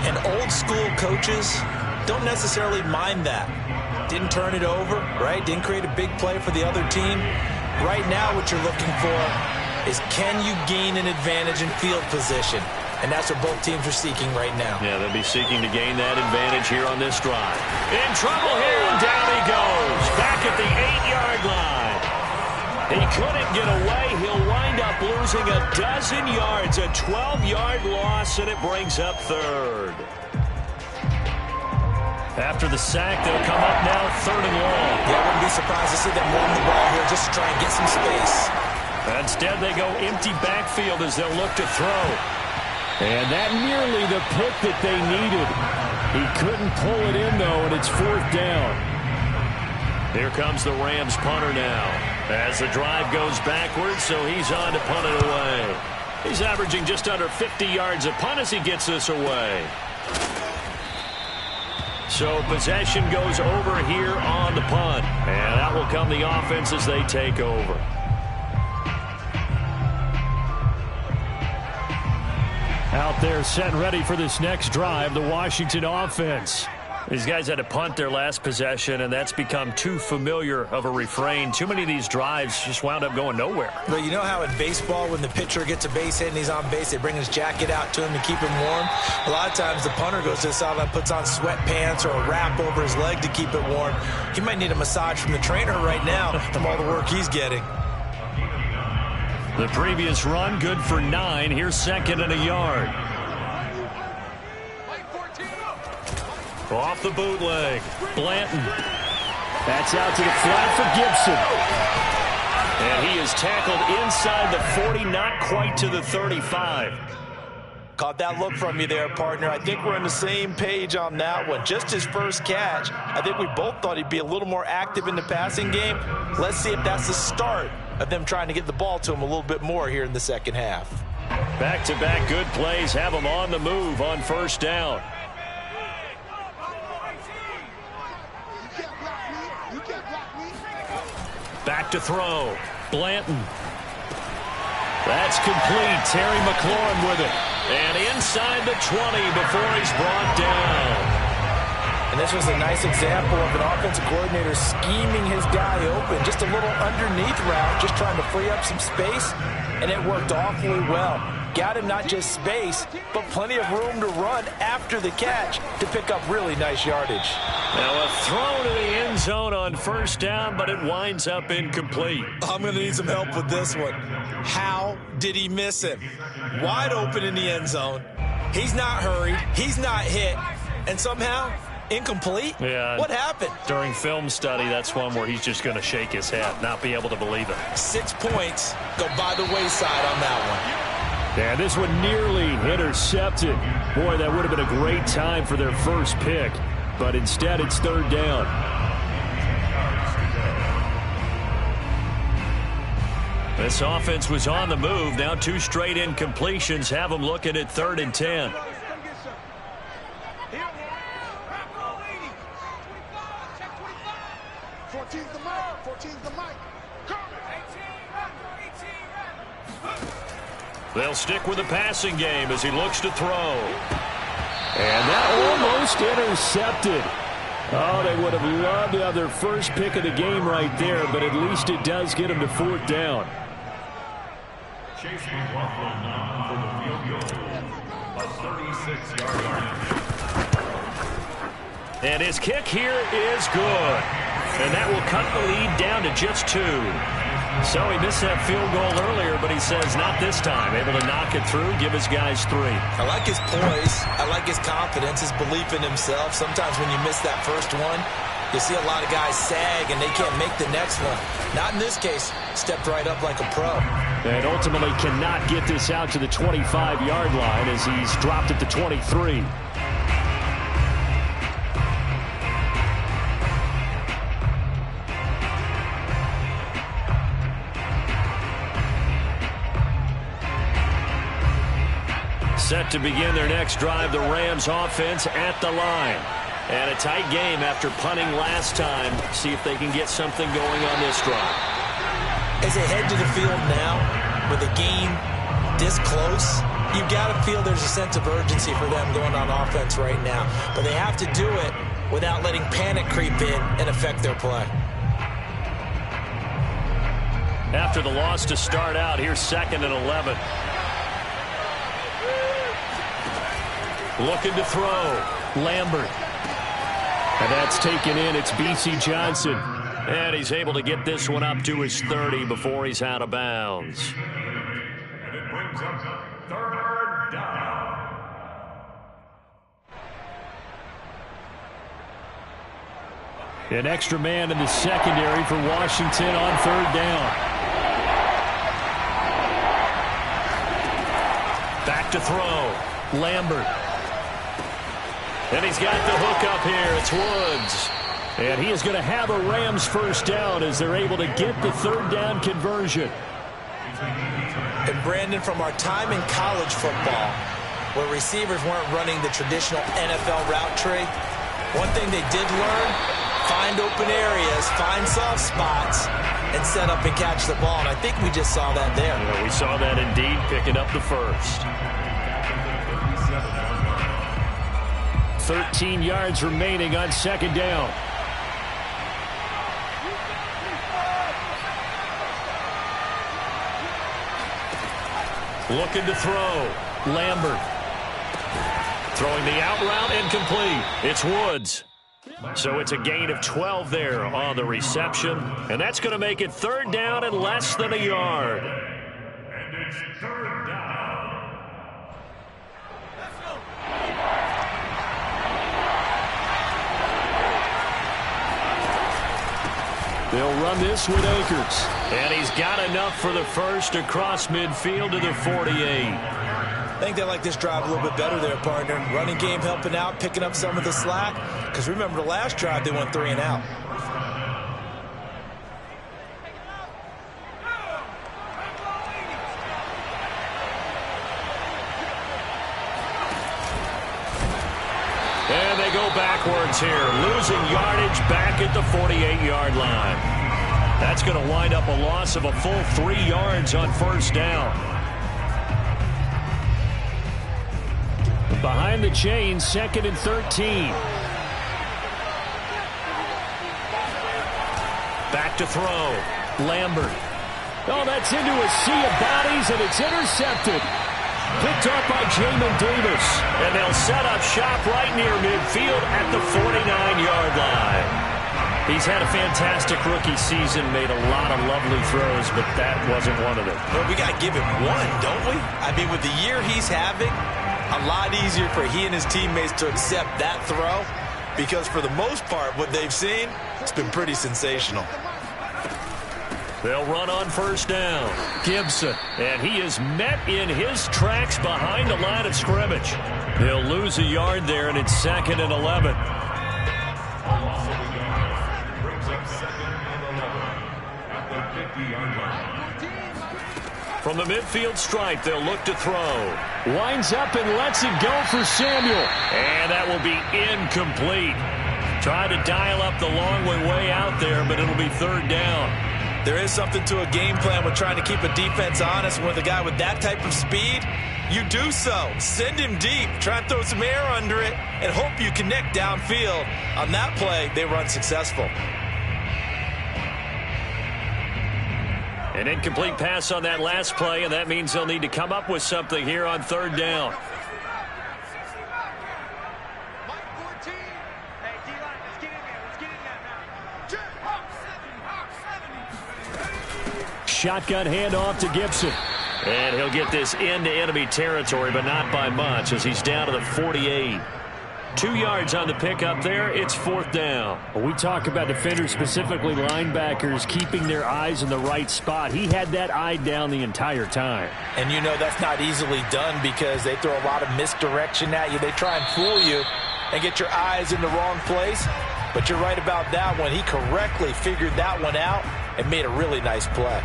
[SPEAKER 3] And old-school coaches don't necessarily mind that. Didn't turn it over, right? Didn't create a big play for the other team. Right now what you're looking for is, can you gain an advantage in field position? And that's what both teams are seeking right now.
[SPEAKER 1] Yeah, they'll be seeking to gain that advantage here on this drive. In trouble here, and down he goes. Back at the 8-yard line. He couldn't get away. He'll wind up losing a dozen yards, a 12-yard loss, and it brings up 3rd. After the sack, they'll come up now 3rd and long.
[SPEAKER 3] Yeah, I wouldn't be surprised to see them run the ball here just to try and get some space.
[SPEAKER 1] Instead, they go empty backfield as they'll look to throw. And that nearly the pick that they needed. He couldn't pull it in, though, and it's 4th down. Here comes the Rams punter now, as the drive goes backwards, so he's on to punt it away. He's averaging just under 50 yards a punt as he gets this away. So possession goes over here on the punt. And that will come the offense as they take over. Out there set and ready for this next drive, the Washington offense. These guys had to punt their last possession, and that's become too familiar of a refrain. Too many of these drives just wound up going nowhere.
[SPEAKER 3] Well, you know how in baseball, when the pitcher gets a base hit and he's on base, they bring his jacket out to him to keep him warm? A lot of times the punter goes to the sideline, puts on sweatpants or a wrap over his leg to keep it warm. He might need a massage from the trainer right now from all the work he's getting.
[SPEAKER 1] The previous run, good for 9. Here's 2nd and a yard. Off the bootleg. Blanton. That's out to the flat for Gibson. And he is tackled inside the 40, not quite to the 35.
[SPEAKER 3] Caught that look from you there, partner. I think we're on the same page on that one. Just his first catch. I think we both thought he'd be a little more active in the passing game. Let's see if that's the start of them trying to get the ball to him a little bit more here in the second half.
[SPEAKER 1] Back-to-back good plays have him on the move on first down. Back to throw. Blanton. That's complete. Terry McLaurin with it. And inside the 20 before he's brought down.
[SPEAKER 3] And this was a nice example of an offensive coordinator scheming his guy open. Just a little underneath route, just trying to free up some space, and it worked awfully well. Got him not just space, but plenty of room to run after the catch to pick up really nice yardage.
[SPEAKER 1] Now a throw to the end zone on first down, but it winds up incomplete.
[SPEAKER 3] I'm going to need some help with this one. How did he miss him? Wide open in the end zone. He's not hurried. He's not hit. And somehow, incomplete?
[SPEAKER 1] Yeah.
[SPEAKER 3] What happened?
[SPEAKER 1] During film study, that's one where he's just going to shake his head, not be able to believe it.
[SPEAKER 3] 6 points go by the wayside on that one.
[SPEAKER 1] Yeah, this one nearly intercepted. Boy, that would have been a great time for their first pick. But instead, it's third down. This offense was on the move. Now 2 straight incompletions have them looking at 3rd and 10.
[SPEAKER 4] 14's the mic. 14's the mic.
[SPEAKER 1] They'll stick with the passing game as he looks to throw. And that almost intercepted. Oh, they would have loved to have their first pick of the game right there, but at least it does get them to 4th down.
[SPEAKER 2] Chase McLaughlin for the field goal. A 36-yard line.
[SPEAKER 1] And his kick here is good. And that will cut the lead down to just 2. So he missed that field goal earlier, but he says not this time. Able to knock it through, give his guys 3.
[SPEAKER 3] I like his poise. I like his confidence, his belief in himself. Sometimes when you miss that first one, you see a lot of guys sag and they can't make the next one. Not in this case. Stepped right up like a pro.
[SPEAKER 1] And ultimately cannot get this out to the 25-yard line as he's dropped it to 23. Set to begin their next drive, the Rams offense at the line. And a tight game after punting last time. See if they can get something going on this drive.
[SPEAKER 3] As they head to the field now, with a game this close, you've got to feel there's a sense of urgency for them going on offense right now. But they have to do it without letting panic creep in and affect their play.
[SPEAKER 1] After the loss to start out, here's 2nd and 11. Looking to throw. Lambert. And that's taken in. It's B.C. Johnson. And he's able to get this one up to his 30 before he's out of bounds.
[SPEAKER 2] And it brings up 3rd down.
[SPEAKER 1] An extra man in the secondary for Washington on 3rd down. Back to throw. Lambert. And he's got the hook up here. It's Woods. And he is going to have a Rams first down as they're able to get the 3rd down conversion.
[SPEAKER 3] And Brandon, from our time in college football, where receivers weren't running the traditional NFL route tree, one thing they did learn, find open areas, find soft spots, and set up and catch the ball. And I think we just saw that there.
[SPEAKER 1] Yeah, we saw that indeed, picking up the first. 13 yards remaining on 2nd down. Looking to throw. Lambert. Throwing the out route incomplete. It's Woods. So it's a gain of 12 there on the reception. And that's going to make it 3rd down and less than a yard.
[SPEAKER 2] And it's 3rd down.
[SPEAKER 1] They'll run this with Akers. And he's got enough for the first across midfield to the 48.
[SPEAKER 3] I think they like this drive a little bit better there, partner. Running game helping out, picking up some of the slack. Because remember, the last drive, they went 3 and out.
[SPEAKER 1] And they go backwards here, losing yardage back at the 48-yard line. That's going to wind up a loss of a full 3 yards on first down. Behind the chains, 2nd and 13. Back to throw. Lambert. Oh, that's into a sea of bodies, and it's intercepted. Picked up by Jamin Davis. And they'll set up shop right near midfield at the 49-yard line. He's had a fantastic rookie season, made a lot of lovely throws, but that wasn't one of them.
[SPEAKER 3] Well, we got to give him one, don't we? I mean, with the year he's having, a lot easier for he and his teammates to accept that throw, because for the most part, what they've seen, it's been pretty sensational.
[SPEAKER 1] They'll run on first down. Gibson. And he is met in his tracks behind the line of scrimmage. They'll lose a yard there, and it's 2nd and 11. From the midfield stripe, they'll look to throw. Winds up and lets it go for Samuel. And that will be incomplete. Try to dial up the long way out there, but it'll be 3rd down.
[SPEAKER 3] There is something to a game plan with trying to keep a defense honest. With a guy with that type of speed, you do so. Send him deep. Try and throw some air under it and hope you connect downfield. On that play, they were unsuccessful.
[SPEAKER 1] An incomplete pass on that last play, and that means they'll need to come up with something here on 3rd down. Shotgun handoff to Gibson. And he'll get this into enemy territory, but not by much, as he's down to the 48. 2 yards on the pickup there. It's 4th down.
[SPEAKER 2] When we talk about defenders, specifically linebackers, keeping their eyes in the right spot, he had that eye down the entire time.
[SPEAKER 3] And you know that's not easily done because they throw a lot of misdirection at you. They try and fool you and get your eyes in the wrong place. But you're right about that one. He correctly figured that one out and made a really nice play.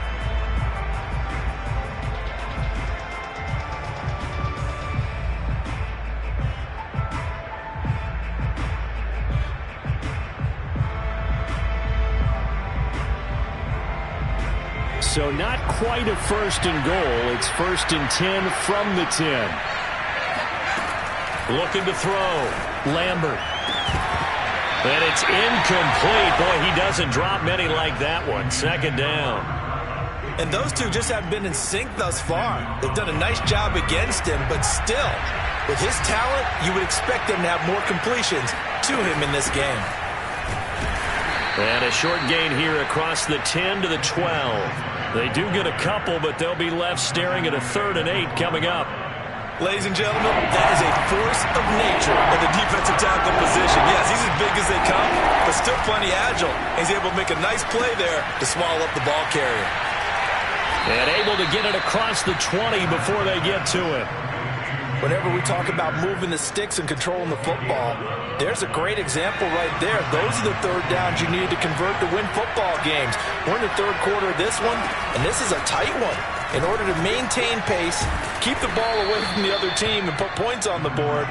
[SPEAKER 2] So not quite a 1st and goal. It's 1st and 10 from the 10.
[SPEAKER 1] Looking to throw. Lambert. And it's incomplete. Boy, he doesn't drop many like that one. 2nd down.
[SPEAKER 3] And those two just haven't been in sync thus far. They've done a nice job against him, but still, with his talent, you would expect them to have more completions to him in this game.
[SPEAKER 1] And a short gain here across the 10 to the 12. They do get a couple, but they'll be left staring at a 3rd and 8 coming up.
[SPEAKER 3] Ladies and gentlemen, that is a force of nature at the defensive tackle position. Yes, he's as big as they come, but still plenty agile. He's able to make a nice play there to swallow up the ball carrier.
[SPEAKER 1] And able to get it across the 20 before they get to it.
[SPEAKER 3] Whenever we talk about moving the sticks and controlling the football, there's a great example right there. Those are the 3rd downs you need to convert to win football games. We're in the 3rd quarter of this one, and this is a tight one. In order to maintain pace, keep the ball away from the other team, and put points on the board,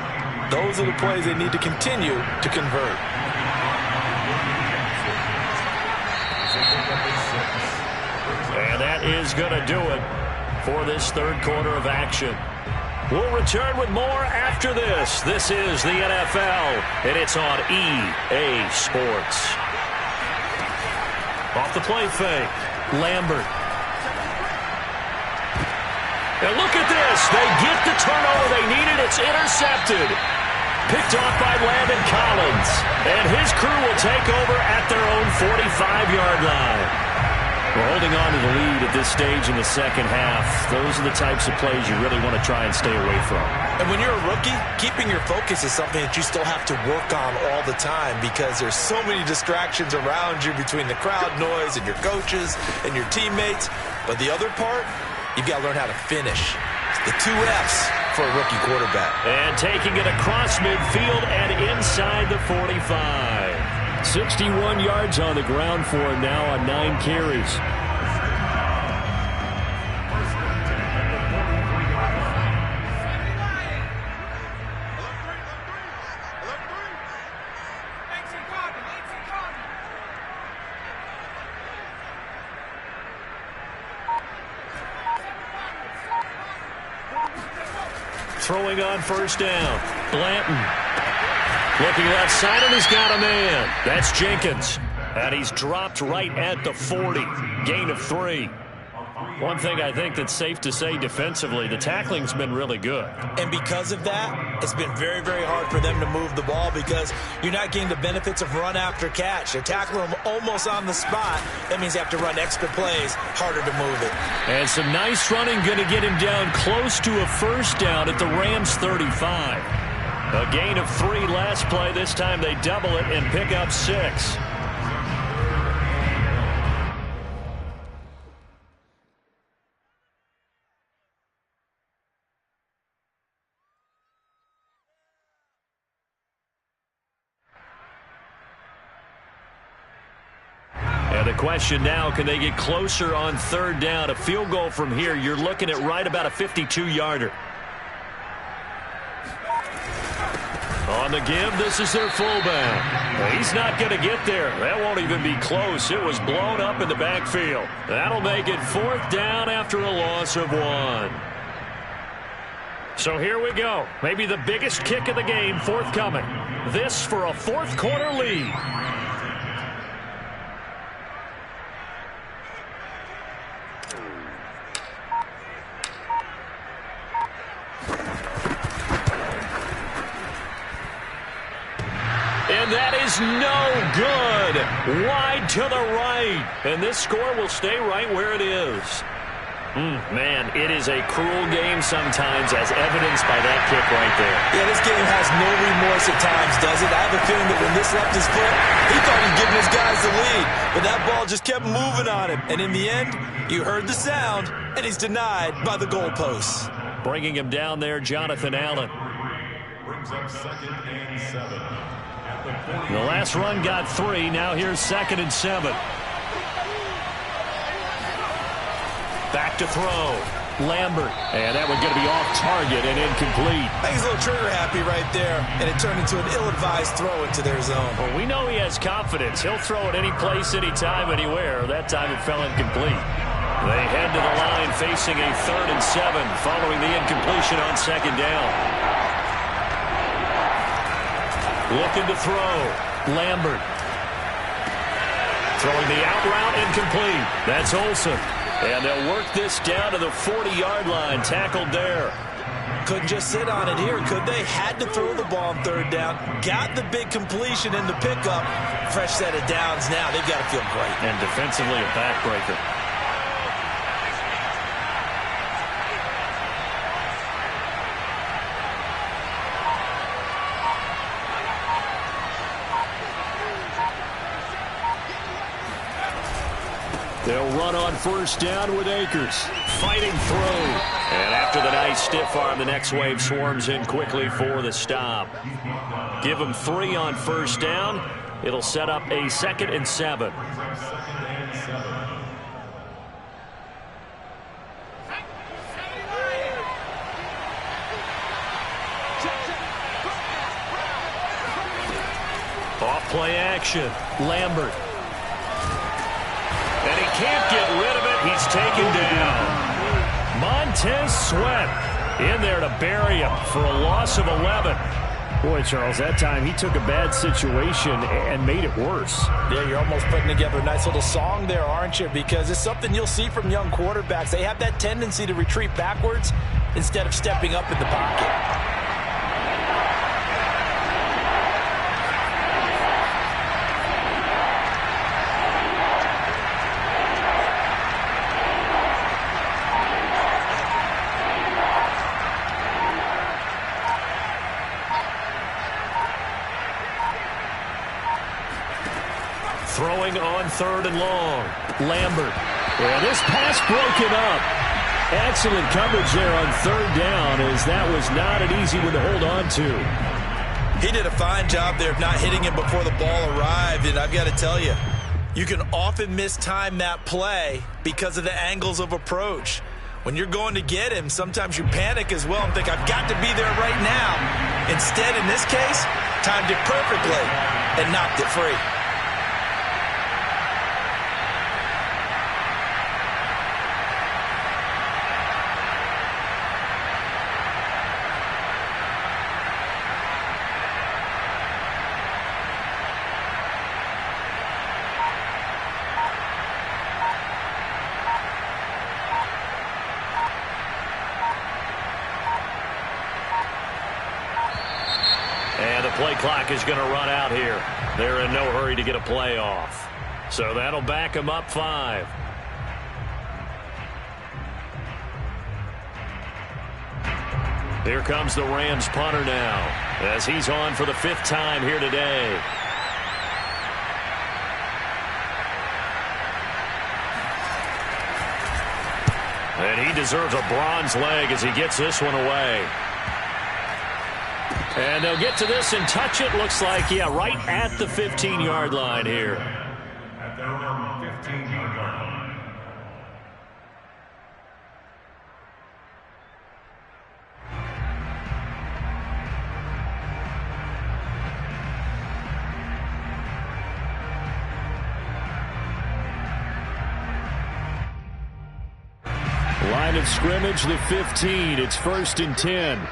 [SPEAKER 3] those are the plays they need to continue to convert.
[SPEAKER 1] And that is going to do it for this 3rd quarter of action. We'll return with more after this. This is the NFL, and it's on EA Sports. Off the play fake. Lambert. And look at this. They get the turnover they needed. It's intercepted. Picked off by Landon Collins. And his crew will take over at their own 45-yard line. We're holding on to the lead at this stage in the 2nd half. Those are the types of plays you really want to try and stay away from.
[SPEAKER 3] And when you're a rookie, keeping your focus is something that you still have to work on all the time because there's so many distractions around you between the crowd noise and your coaches and your teammates. But the other part, you've got to learn how to finish. The 2 F's, for a rookie quarterback.
[SPEAKER 1] And taking it across midfield and inside the 45.
[SPEAKER 2] 61 yards on the ground for him now on 9 carries.
[SPEAKER 1] Throwing on first down. Blanton. Looking left side, and he's got a man. That's Jenkins. And he's dropped right at the 40. Gain of 3. One thing I think that's safe to say defensively, the tackling's been really good.
[SPEAKER 3] And because of that, it's been very, very hard for them to move the ball because you're not getting the benefits of run after catch. You're tackling them almost on the spot. That means you have to run extra plays, harder to move it.
[SPEAKER 1] And some nice running going to get him down close to a first down at the Rams 35. A gain of 3 last play. This time they double it and pick up 6. And the question now, can they get closer on third down? A field goal from here, you're looking at right about a 52-yarder. On the give, this is their fullback. He's not going to get there. That won't even be close. It was blown up in the backfield. That'll make it 4th down after a loss of 1. So here we go. Maybe the biggest kick of the game forthcoming. This for a 4th quarter lead. And that is no good. Wide to the right. And this score will stay right where it is. Man, it is a cruel game sometimes, as evidenced by that kick right there.
[SPEAKER 3] Yeah, this game has no remorse at times, does it? I have a feeling that when this left his foot, he thought he'd given his guys the lead. But that ball just kept moving on him. And in the end, you heard the sound, and he's denied by the goalposts.
[SPEAKER 1] Bringing him down there, Jonathan Allen.
[SPEAKER 6] Brings up 2nd and 7.
[SPEAKER 1] The last run got 3. Now here's 2nd and 7. Back to throw. Lambert. And that one's going to be off target and incomplete.
[SPEAKER 3] I think he's a little trigger happy right there, and it turned into an ill-advised throw into their zone.
[SPEAKER 1] Well, we know he has confidence. He'll throw it any place, anytime, anywhere. That time it fell incomplete. They head to the line facing a 3rd and 7 following the incompletion on 2nd down. Looking to throw. Lambert. Throwing the out route, incomplete. That's Olsen. And they'll work this down to the 40-yard line. Tackled there.
[SPEAKER 3] Couldn't just sit on it here, could they? Had to throw the ball on 3rd down. Got the big completion in the pickup. Fresh set of downs now. They've got to feel great.
[SPEAKER 1] And defensively a backbreaker. They'll run on first down with Akers. Fighting through. And after the nice stiff arm, the next wave swarms in quickly for the stop. Give them 3 on first down. It'll set up a 2nd and 7. Off play action. Lambert. And he can't get rid of it. He's taken down. Montez Sweat in there to bury him for a loss of 11.
[SPEAKER 2] Boy, Charles, that time he took a bad situation and made it worse.
[SPEAKER 3] Yeah, you're almost putting together a nice little song there, aren't you? Because it's something you'll see from young quarterbacks. They have that tendency to retreat backwards instead of stepping up in the pocket.
[SPEAKER 1] Throwing on 3rd and long. Lambert. Yeah, this pass broken up. Excellent coverage there on third down, as that was not an easy one to hold on to.
[SPEAKER 3] He did a fine job there of not hitting him before the ball arrived, and I've got to tell you, you can often mistime that play because of the angles of approach. When you're going to get him, sometimes you panic as well and think, I've got to be there right now. Instead, in this case, timed it perfectly and knocked it free.
[SPEAKER 1] Play clock is going to run out here. They're in no hurry to get a play off. So that'll back them up 5. Here comes the Rams punter now, as he's on for the 5th time here today. And he deserves a bronze leg as he gets this one away. And they'll get to this and touch it. Looks like, yeah, right at the 15-yard line here.
[SPEAKER 6] At their own 15-yard line.
[SPEAKER 1] Line of scrimmage, the 15. It's 1st and 10.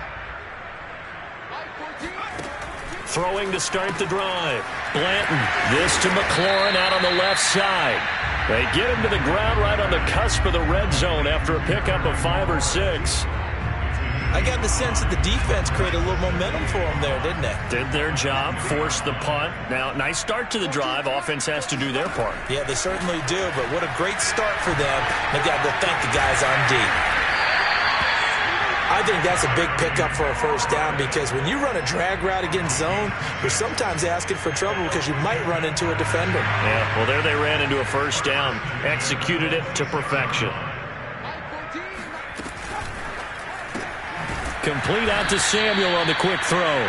[SPEAKER 1] Throwing to start the drive. Blanton. This to McLaurin out on the left side. They get him to the ground right on the cusp of the red zone after a pickup of 5 or 6.
[SPEAKER 3] I got the sense that the defense created a little momentum for them there, didn't they?
[SPEAKER 1] Did their job, forced the punt. Now, nice start to the drive. Offense has to do their part.
[SPEAKER 3] Yeah, they certainly do, but what a great start for them. They've got to go thank the guys on D. I think that's a big pickup for a 1st down, because when you run a drag route against zone, you're sometimes asking for trouble because you might run into a defender.
[SPEAKER 1] Yeah, well, there they ran into a 1st down. Executed it to perfection. Complete out to Samuel on the quick throw.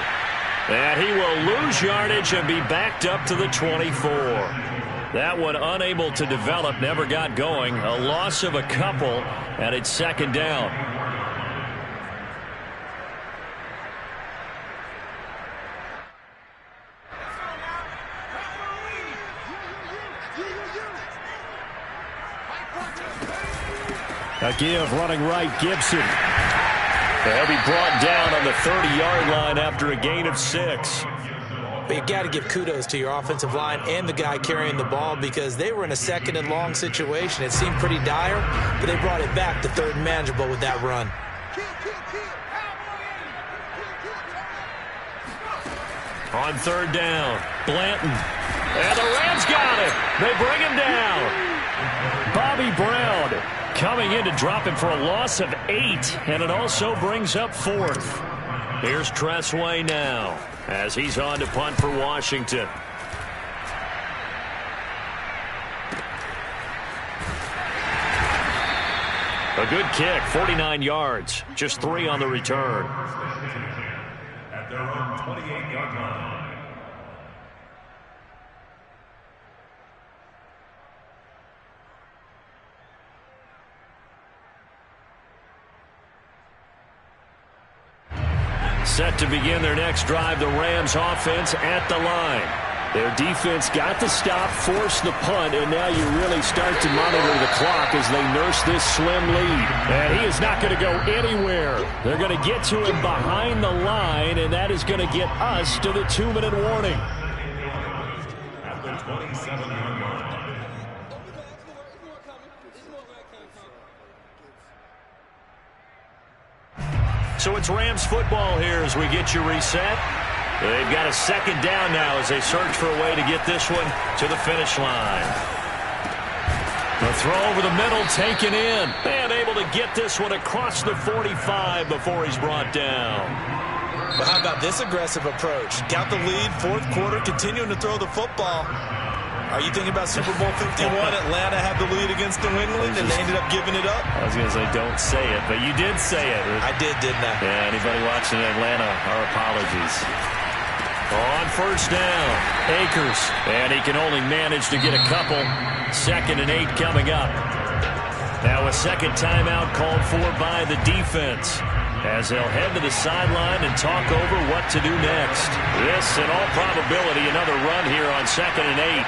[SPEAKER 1] And he will lose yardage and be backed up to the 24. That one unable to develop, never got going. A loss of a couple, and it's 2nd down. A give running right, Gibson. They'll be brought down on the 30-yard line after a gain of 6.
[SPEAKER 3] But you got to give kudos to your offensive line and the guy carrying the ball, because they were in a 2nd and long situation. It seemed pretty dire, but they brought it back to 3rd and manageable with that run.
[SPEAKER 1] On 3rd down, Blanton. And the Rams got it. They bring him down. Bobby Brown coming in to drop him for a loss of 8, and it also brings up 4th. Here's Tressway now as he's on to punt for Washington. A good kick, 49 yards, just 3 on the return.
[SPEAKER 6] At their own 28-yard line.
[SPEAKER 1] Set to begin their next drive, the Rams offense at the line. Their defense got the stop, forced the punt, and now you really start to monitor the clock as they nurse this slim lead. And he is not going to go anywhere. They're going to get to him behind the line, and that is going to get us to the 2-minute warning.
[SPEAKER 6] At the 27-yard line.
[SPEAKER 1] So it's Rams football here as we get you reset. They've got a 2nd down now as they search for a way to get this one to the finish line. The throw over the middle taken in. And able to get this one across the 45 before he's brought down.
[SPEAKER 3] But how about this aggressive approach? Got the lead, 4th quarter, continuing to throw the football. Are you thinking about Super Bowl 51? Atlanta had the lead against New England, and they ended up giving it up?
[SPEAKER 2] I was going to say, don't say it, but you did say it.
[SPEAKER 3] I did, didn't I?
[SPEAKER 2] Yeah, anybody watching Atlanta, our apologies. On first down, Akers. And he can only manage to get a couple. 2nd and 8 coming up. Now a second timeout called for by the defense, as they'll head to the sideline and talk over what to do next. This, in all probability, another run here on 2nd and 8.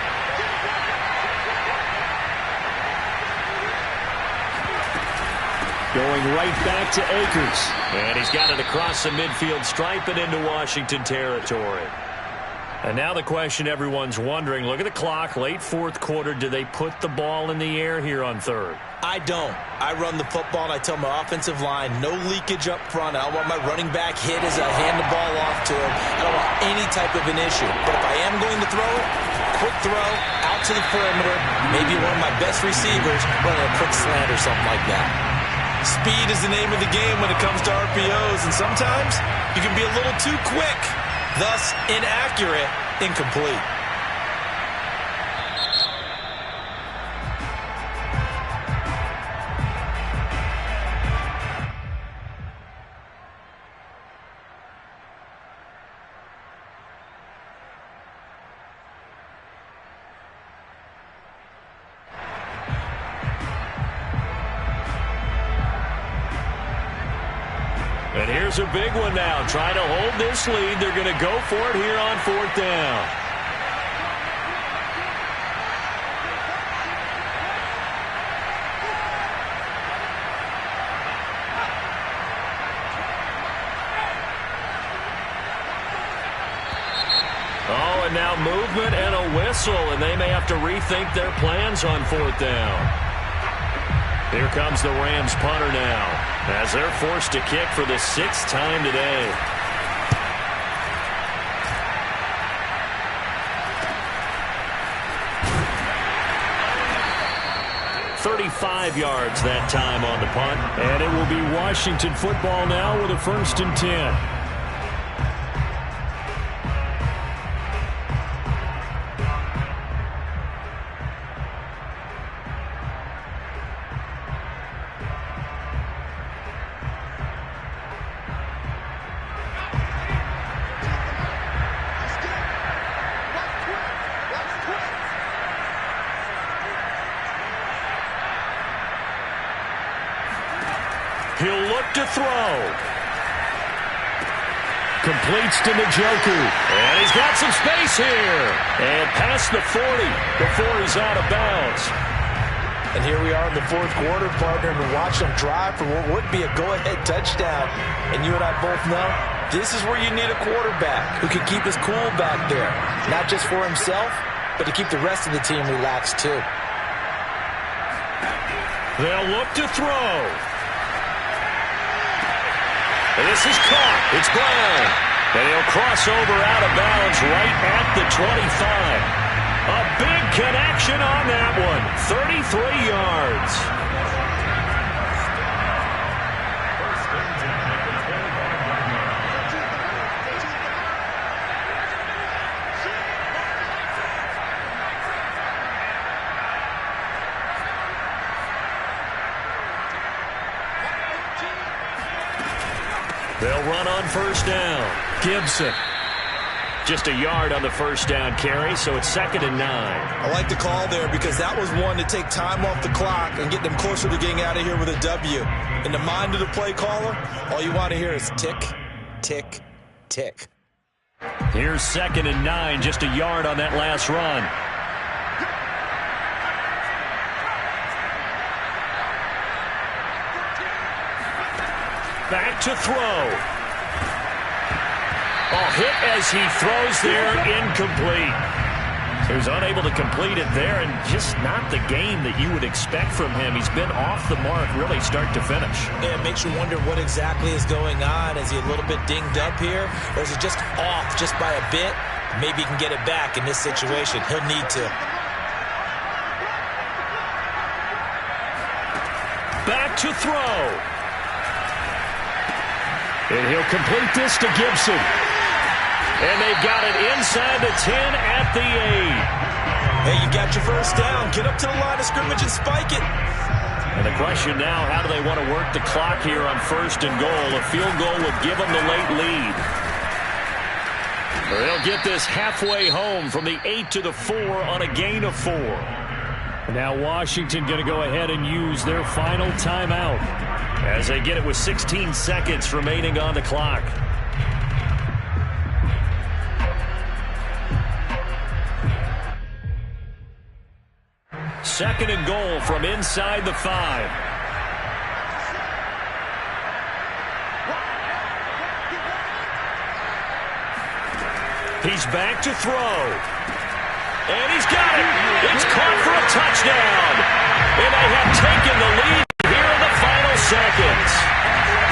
[SPEAKER 2] Going right back to Akers. And he's got it across the midfield stripe and into Washington territory. And now the question everyone's wondering, look at the clock, late 4th quarter, do they put the ball in the air here on 3rd?
[SPEAKER 3] I don't. I run the football, and I tell my offensive line, no leakage up front. I don't want my running back hit as I hand the ball off to him. I don't want any type of an issue. But if I am going to throw it, quick throw, out to the perimeter, maybe one of my best receivers running a quick slant or something like that. Speed is the name of the game when it comes to RPOs, and sometimes you can be a little too quick, thus inaccurate, incomplete.
[SPEAKER 2] And here's a big one now. Trying to hold this lead. They're going to go for it here on 4th down. Oh, and now movement and a whistle, and they may have to rethink their plans on 4th down. Here comes the Rams punter now, as they're forced to kick for the 6th time today. "35 yards that time on the punt, and it will be Washington football now with a 1st and 10. He'll look to throw. Completes to Njoku. And he's got some space here. And past the 40 before he's out of bounds.
[SPEAKER 3] And here we are in the 4th quarter, partner, and we watch them drive for what would be a go-ahead touchdown. And you and I both know this is where you need a quarterback who can keep his cool back there. Not just for himself, but to keep the rest of the team relaxed too.
[SPEAKER 2] They'll look to throw. And this is caught. It's Brown. And he'll cross over out of bounds right at the 25. A big connection on that one. 33 yards. They'll run on 1st down. Gibson. Just a yard on the 1st down carry, so it's 2nd and 9.
[SPEAKER 3] I like the call there because that was one to take time off the clock and get them closer to getting out of here with a W. In the mind of the play caller, all you want to hear is tick, tick, tick.
[SPEAKER 2] Here's 2nd and 9, just a yard on that last run. Back to throw. Oh, hit as he throws there, incomplete. He was unable to complete it there, and just not the game that you would expect from him. He's been off the mark really start to finish.
[SPEAKER 3] Yeah, it makes you wonder what exactly is going on. Is he a little bit dinged up here, or is he just off just by a bit? Maybe he can get it back in this situation. He'll need to.
[SPEAKER 2] Back to throw. And he'll complete this to Gibson. And they've got it inside the 10 at the 8.
[SPEAKER 3] Hey, you got your first down. Get up to the line of scrimmage and spike it.
[SPEAKER 1] And the question now, how do they want to work the clock here on 1st and goal? A field goal would give them the late lead. They'll get this halfway home from the 8 to the 4 on a gain of 4.
[SPEAKER 2] Now Washington going to go ahead and use their final timeout
[SPEAKER 1] as they get it with 16 seconds remaining on the clock. Second and goal from inside the 5. He's back to throw. And he's got it. It's caught for a touchdown. And they have taken the lead here in the final seconds.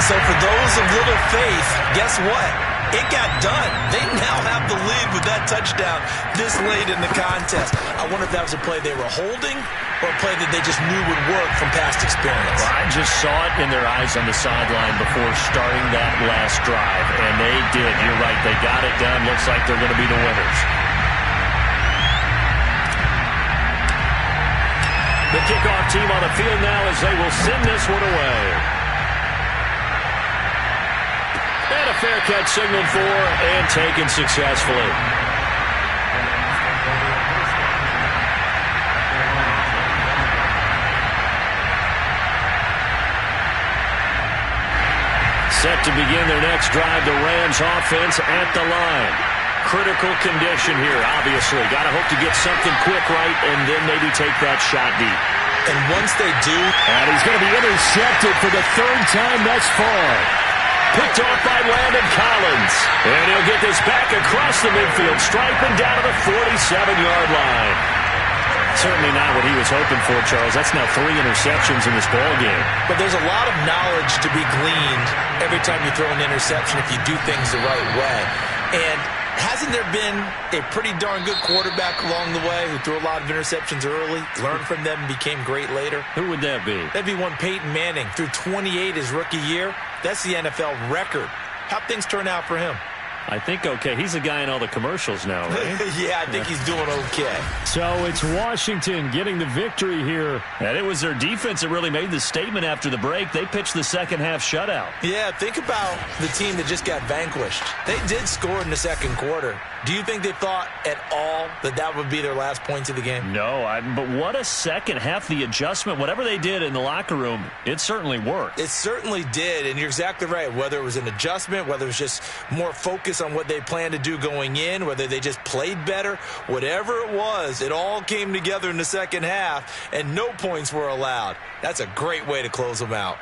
[SPEAKER 3] So for those of little faith, guess what? It got done. They now have the lead with that touchdown this late in the contest. I wonder if that was a play they were holding or a play that they just knew would work from past experience.
[SPEAKER 1] Well, I just saw it in their eyes on the sideline before starting that last drive, and they did. You're right. They got it done. Looks like they're going to be the winners. The kickoff team on the field now as they will send this one away. And a fair catch signaled for and taken successfully. Set to begin their next drive, the Rams offense at the line. Critical condition here, obviously. Got to hope to get something quick right and then maybe take that shot deep.
[SPEAKER 3] And once they do...
[SPEAKER 2] And he's going to be intercepted for the 3rd time thus far.
[SPEAKER 1] Picked off by Landon Collins. And he'll get this back across the midfield stripe and down to the 47-yard line. Certainly not what he was hoping for, Charles. That's now 3 interceptions in this ball game.
[SPEAKER 3] But there's a lot of knowledge to be gleaned every time you throw an interception if you do things the right way. And hasn't there been a pretty darn good quarterback along the way who threw a lot of interceptions early, learned from them, and became great later?
[SPEAKER 1] Who would that be?
[SPEAKER 3] That'd be one Peyton Manning. Threw 28 his rookie year. That's the NFL record. How'd things turn out for him?
[SPEAKER 1] I think okay. He's the guy in all the commercials now, right?
[SPEAKER 3] Yeah, I think he's doing okay.
[SPEAKER 2] So it's Washington getting the victory here.
[SPEAKER 1] And it was their defense that really made the statement after the break. They pitched the second half shutout.
[SPEAKER 3] Yeah, think about the team that just got vanquished. They did score in the second quarter. Do you think they thought at all that that would be their last points of the game?
[SPEAKER 1] No, but what a second half. The adjustment, whatever they did in the locker room, it certainly worked.
[SPEAKER 3] It certainly did, and you're exactly right. Whether it was an adjustment, whether it was just more focus on what they planned to do going in, whether they just played better, whatever it was, it all came together in the second half, and no points were allowed. That's a great way to close them out.